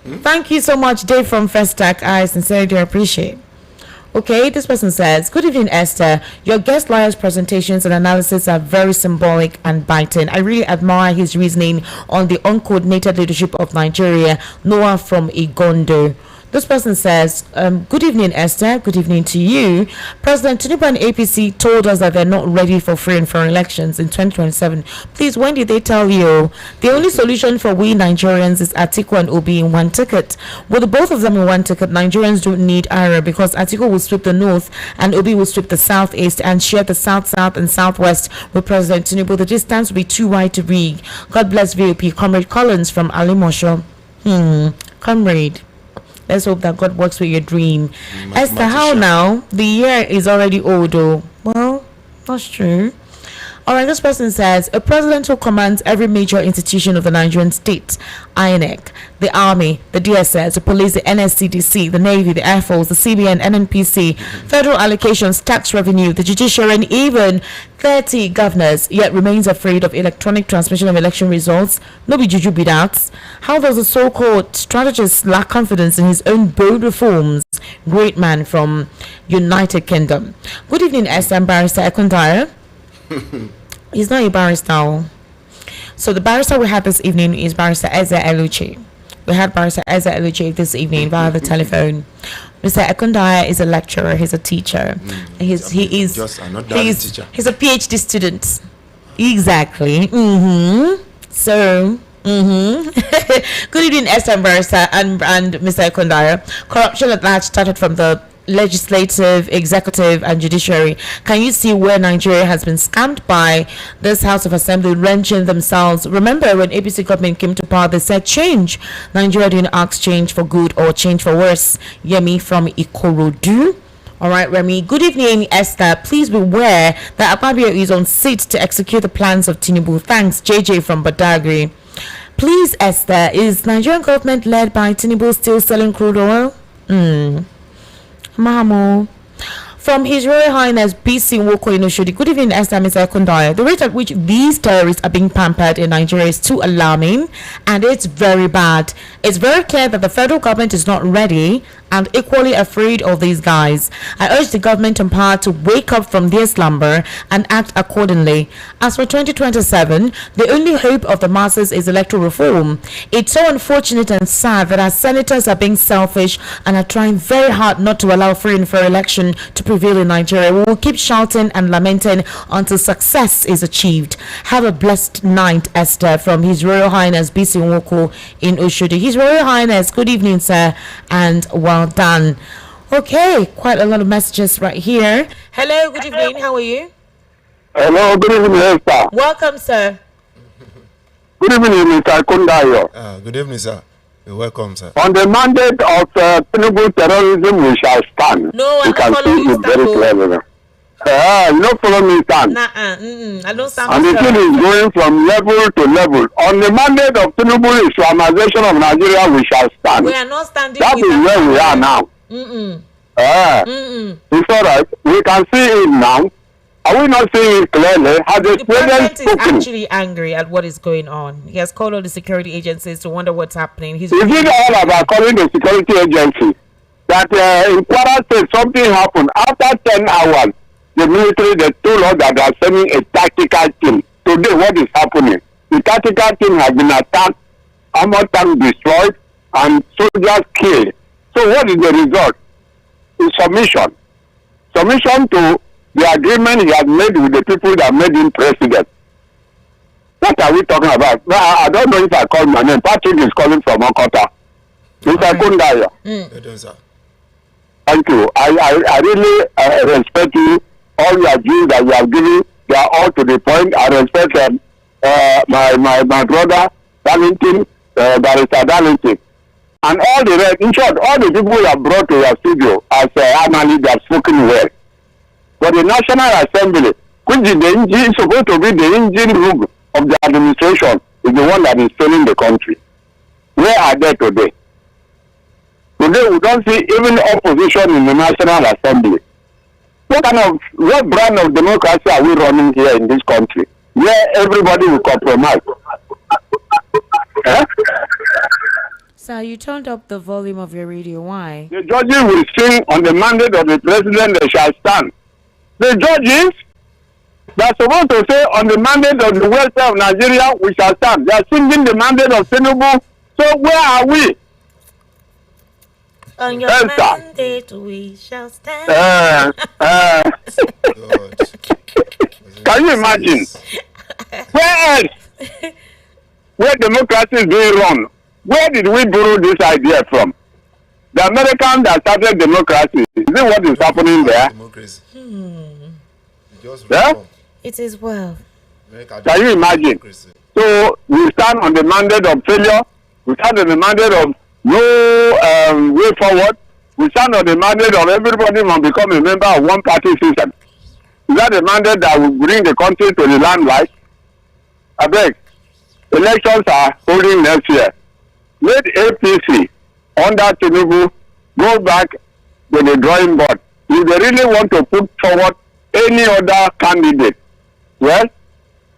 Thank you so much, Dave from Festac. I sincerely do appreciate. Okay, this person says, good evening, Esther. Your guest lawyer's presentations and analysis are very symbolic and biting. I really admire his reasoning on the uncoordinated leadership of Nigeria. Noah from Igondo. This person says, good evening, Esther. Good evening to you. President Tinubu and APC told us that they're not ready for free and fair elections in 2027. Please, when did they tell you? The only solution for we Nigerians is Atiku and Obi in one ticket. With the both of them in one ticket, Nigerians don't need IRA because Atiku will sweep the north and Obi will sweep the southeast and share the south and southwest with President Tinubu. The distance will be too wide to rig. God bless VOP. Comrade Collins from Alimosho. Comrade. Let's hope that God works with your dream. Esther, how now? The year is already old, though. Well, that's true. All right, this person says a president who commands every major institution of the Nigerian state, INEC, the army, the DSS, the police, the NSCDC, the Navy, the Air Force, the CBN, NNPC, federal allocations, tax revenue, the judiciary, and even 30 governors, yet remains afraid of electronic transmission of election results. No be juju be that. How does the so-called strategist lack confidence in his own bold reforms? Great man from United Kingdom. Good evening, SM Barrister Ekundaya. He's not a barrister. So the barrister we had this evening is Barrister Eluchi. We had Barrister Eluchi this evening via the telephone. Mr. Ekundaya is a lecturer. He's a teacher. He's just another teacher. He's a PhD student. Exactly. So. Good evening, SM Barrister and Mr. Ekundaya. Corruption at large started from the legislative, executive, and judiciary. Can you see where Nigeria has been scammed by this House of Assembly wrenching themselves? Remember when APC government came to power, they said change. Nigeria didn't ask change for good or change for worse. Yemi from Ikorodu. All right, Remy. Good evening, Esther. Please beware that Akpabio is on seat to execute the plans of Tinubu. Thanks, JJ from Badagry. Please, Esther, is Nigerian government led by Tinubu still selling crude oil? Mahamo. From His Royal Highness BC Nwoko Inoshodi. Good evening, Esther, Mr. Ekundaya. The rate at which these terrorists are being pampered in Nigeria is too alarming, and it's very bad. It's very clear that the federal government is not ready and equally afraid of these guys. I urge the government in power to wake up from their slumber and act accordingly. As for 2027, the only hope of the masses is electoral reform. It's so unfortunate and sad that our senators are being selfish and are trying very hard not to allow free and fair election to prevail in Nigeria. We will keep shouting and lamenting until success is achieved. Have a blessed night, Esther, from His Royal Highness BC Nwoko in Oshodi. His Royal Highness, good evening, sir, and well done. Okay, quite a lot of messages right here. Hello, good evening. How are you? Hello, good evening, Esther. Welcome, sir. Good evening, Mr. Kundayo. Good evening, sir. You're welcome, sir. On the mandate of Tinubu terrorism, we shall stand. No, I you can follow see you, it very clearly. You don't follow me, stand. I don't stand. And the thing is going from level to level. On the mandate of Tinubu Islamization of Nigeria, we shall stand. We are not standing. That is where we are now. It's all right. We can see it now. Are we not seeing it clearly? Has the president is actually angry at what is going on. He has called on the security agencies to wonder what's happening. Is it all about calling the security agency? That in Kwara State something happened. After 10 hours, the military, they told us that they are sending a tactical team. Today, what is happening? The tactical team has been attacked, armor tank destroyed, and soldiers killed. So what is the result? It's submission. Submission to the agreement he has made with the people that made him president. What are we talking about? I don't know if I call my name. Patrick is calling from Okota. Mr. Kundaya. Thank you. I really respect you. All your views that you have given, they are all to the point. I respect my brother, Darlington, Barrister Darlington. And all the rest, in short, all the people you have brought to your studio as analysts, they have spoken well. But the National Assembly, which is supposed to be the engine room of the administration, is the one that is failing the country. Where are they today? Today we don't see even opposition in the National Assembly. What brand of democracy are we running here in this country? Where everybody will compromise. Sir, you turned up the volume of your radio. Why? The judges will sing on the mandate of the president, they shall stand. The judges, they are supposed to say on the mandate of the welfare of Nigeria, we shall stand. They are singing the mandate of Tinubu. So where are we? On your mandate, we shall stand. Can you imagine? Where else? Where democracy is being run? Where did we borrow this idea from? The Americans that started democracy. Is it what is happening there? Democracy. Yeah? It is well. Can you imagine? So we stand on the mandate of failure. We stand on the mandate of no way forward. We stand on the mandate of everybody must become a member of one party system. Is that a mandate that will bring the country to the limelight? I beg. Elections are holding next year. Let APC under Tinubu go back to the drawing board. If they really want to put forward any other candidate, well,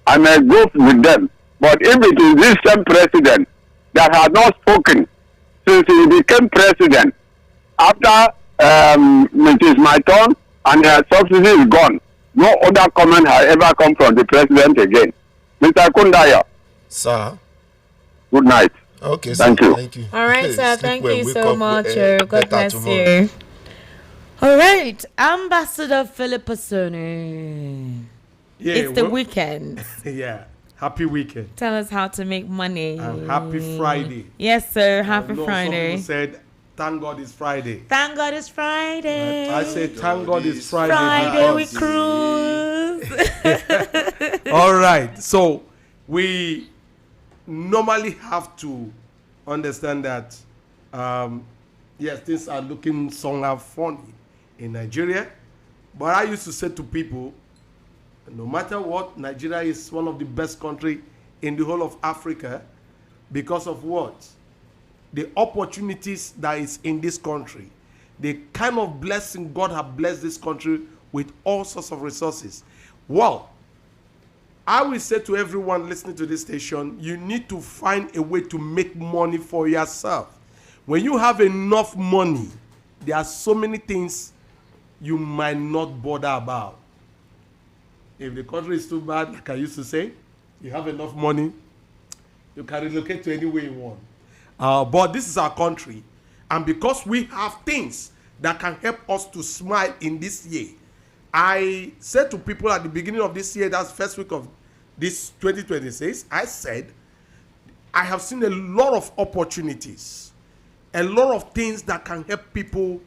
I may go with them. But if it is this same president that has not spoken since he became president, after it is my turn and the subsidy is gone, no other comment has ever come from the president again. Mr. Kundaya. Sir. Good night. Okay, thank you. Thank you. All right, sir. Sleep Thank well. you Wake so up, much. God better bless tomorrow. you. All right, Ambassador Philip Osoni. Yeah, It's the weekend. Yeah. Happy weekend. Tell us how to make money. And happy Friday. Yes, sir. Happy I know Friday. Some people said, thank God it's Friday. Thank God it's Friday. I say, thank God it's Friday. Friday we because- cruise. All right. So we normally have to understand that, yes, things are looking somehow funny in Nigeria. But I used to say to people, no matter what, Nigeria is one of the best countries in the whole of Africa because of what? The opportunities that is in this country. The kind of blessing God has blessed this country with all sorts of resources. Well, I will say to everyone listening to this station, you need to find a way to make money for yourself. When you have enough money, there are so many things you might not bother about. If the country is too bad, like I used to say, you have enough money, you can relocate to anywhere you want. But this is our country. And because we have things that can help us to smile in this year, I said to people at the beginning of this year, that's first week of this 2026, I said, I have seen a lot of opportunities, a lot of things that can help people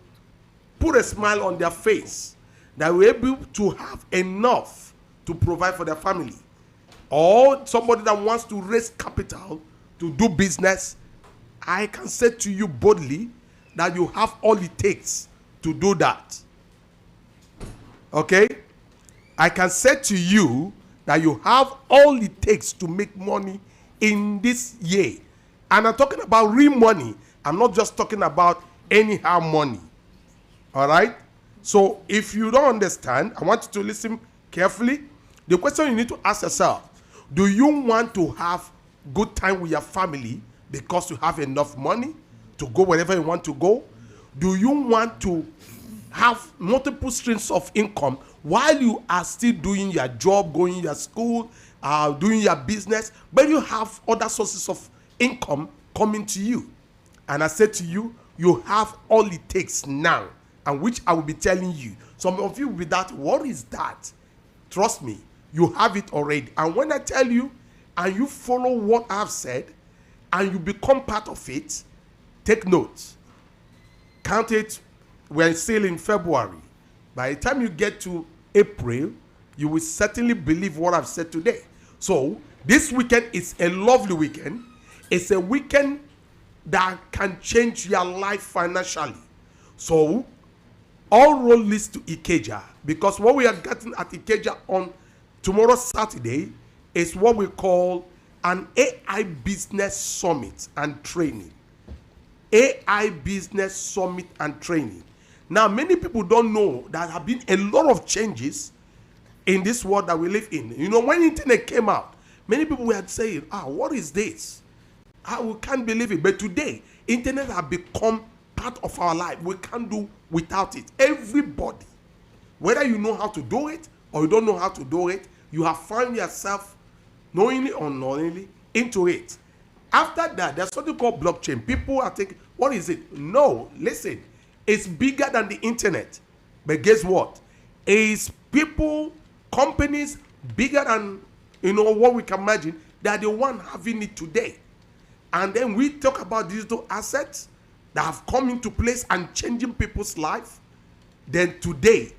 put a smile on their face, that we're able to have enough to provide for their family. Or somebody that wants to raise capital to do business, I can say to you boldly that you have all it takes to do that. Okay? I can say to you that you have all it takes to make money in this year. And I'm talking about real money. I'm not just talking about anyhow money. All right? So if you don't understand, I want you to listen carefully. The question you need to ask yourself, do you want to have good time with your family because you have enough money to go wherever you want to go? Do you want to have multiple streams of income while you are still doing your job, going to your school, doing your business, but you have other sources of income coming to you? And I said to you, you have all it takes now, and which I will be telling you. Some of you will be that, what is that? Trust me, you have it already. And when I tell you, and you follow what I've said, and you become part of it, take note. Count it, we're still in February. By the time you get to April, you will certainly believe what I've said today. So, this weekend is a lovely weekend. It's a weekend that can change your life financially. So, all road leads to Ikeja, because what we are getting at Ikeja on tomorrow, Saturday, is what we call an AI Business Summit and Training. AI Business Summit and Training. Now, many people don't know that there have been a lot of changes in this world that we live in. You know, when internet came out, many people were saying, what is this? We can't believe it. But today, internet has become part of our life. We can't do without it. Everybody, whether you know how to do it or you don't know how to do it, you have found yourself, knowingly or unknowingly, into it. After that, there's something called blockchain. People are thinking, what is it? No, listen, it's bigger than the internet. But guess what? It's people, companies, bigger than, what we can imagine. They are the one having it today. And then we talk about digital assets that have come into place and changing people's life. Then today,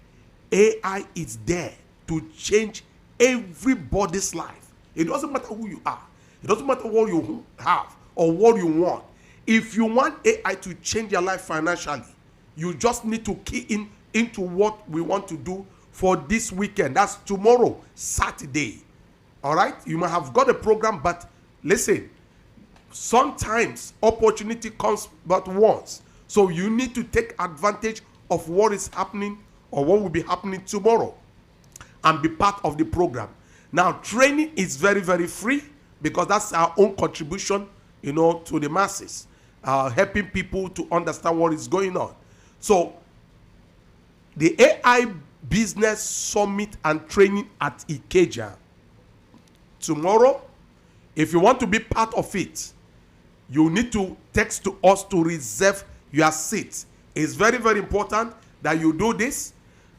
AI is there to change everybody's life. It doesn't matter who you are. It doesn't matter what you have or what you want. If you want AI to change your life financially, you just need to key into what we want to do for this weekend. That's tomorrow, Saturday. All right? You might have got a program, but listen, sometimes opportunity comes but once. So you need to take advantage of what is happening or what will be happening tomorrow and be part of the program. Now, training is very, very free because that's our own contribution, to the masses, helping people to understand what is going on. So, the AI Business Summit and Training at Ikeja tomorrow, if you want to be part of it, you need to text to us to reserve your seat. It's very, very important that you do this.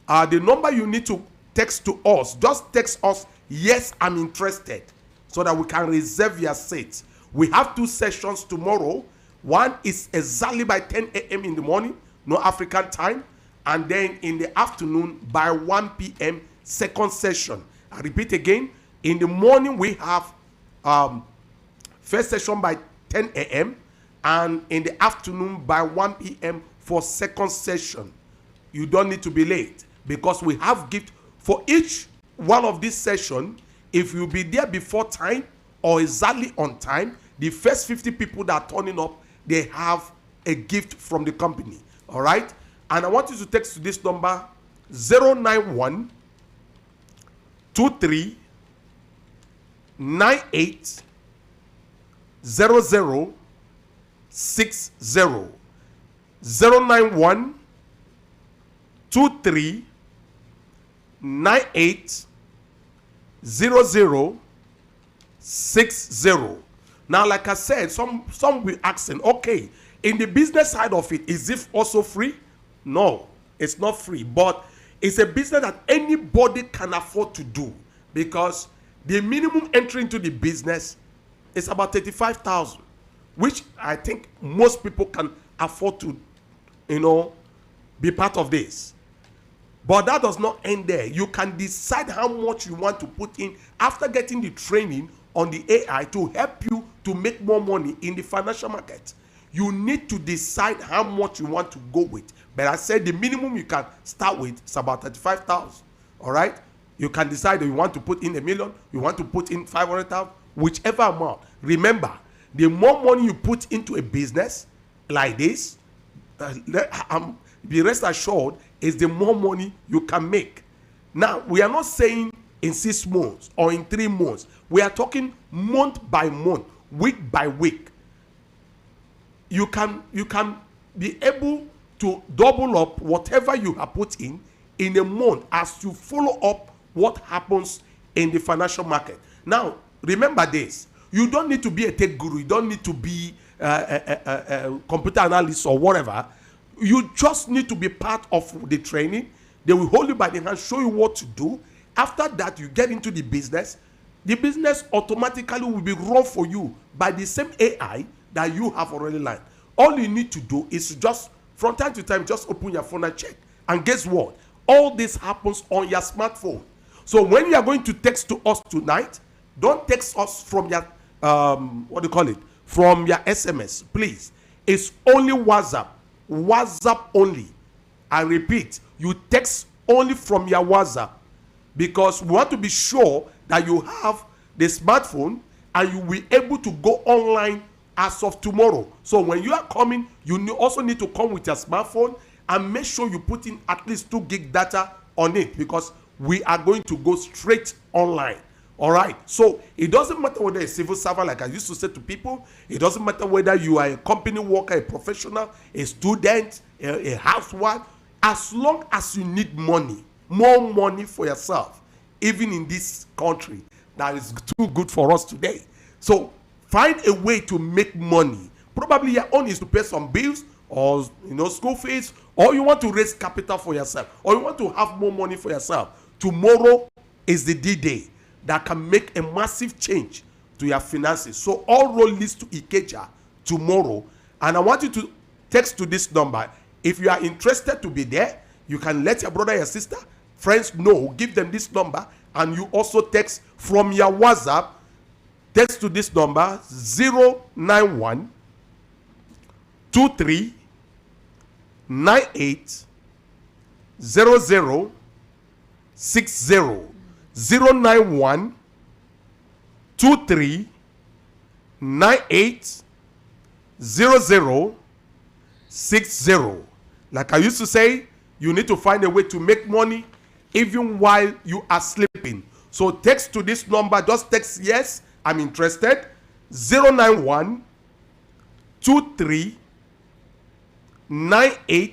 The number you need to text to us, just text us, yes, I'm interested, so that we can reserve your seat. We have 2 sessions tomorrow. One is exactly by 10 a.m. in the morning, no African time, and then in the afternoon by 1 p.m. second session. I repeat again, in the morning we have first session by 10 a.m. and in the afternoon by 1 p.m. for second session. You don't need to be late because we have gift for each one of these sessions. If you be there before time or exactly on time, the first 50 people that are turning up, they have a gift from the company. All right? And I want you to text to this number 091 23 98 00 60 091 23 98 00 60. Now, like I said, some will asking, okay, in the business side of it, is it also free? No, it's not free, but it's a business that anybody can afford to do because the minimum entry into the business is about 35,000, which I think most people can afford to, be part of this. But that does not end there. You can decide how much you want to put in after getting the training on the AI to help you to make more money in the financial market. You need to decide how much you want to go with. But I said the minimum you can start with is about 35,000. All right? You can decide that you want to put in $1 million, you want to put in 500,000, whichever amount. Remember, the more money you put into a business like this, be rest assured, is the more money you can make. Now, we are not saying in 6 months or in 3 months. We are talking month by month, week by week. You can be able to double up whatever you have put in a month as you follow up what happens in the financial market. Now, remember this. You don't need to be a tech guru. You don't need to be a computer analyst or whatever. You just need to be part of the training. They will hold you by the hand, show you what to do. After that, you get into the business. The business automatically will be run for you by the same AI that you have already learned. All you need to do is just, from time to time, just open your phone and check. And guess what? All this happens on your smartphone. So when you are going to text to us tonight, don't text us from your, from your SMS, please. It's only WhatsApp. WhatsApp only. I repeat, you text only from your WhatsApp because we want to be sure that you have the smartphone and you will be able to go online as of tomorrow. So when you are coming, you also need to come with your smartphone and make sure you put in at least 2 gig data on it because we are going to go straight online. All right. So it doesn't matter whether a civil servant, like I used to say to people, it doesn't matter whether you are a company worker, a professional, a student, a housewife, as long as you need money, more money for yourself, even in this country that is too good for us today. So find a way to make money. Probably your own is to pay some bills or school fees, or you want to raise capital for yourself, or you want to have more money for yourself. Tomorrow is the D-Day that can make a massive change to your finances. So all road leads to Ikeja tomorrow. And I want you to text to this number. If you are interested to be there, you can let your brother, your sister, friends know. Give them this number. And you also text from your WhatsApp. Text to this number 091 23 98 00 091 23 98 0060. Like I used to say, you need to find a way to make money even while you are sleeping. So text to this number, just text yes, I'm interested, 091 23 98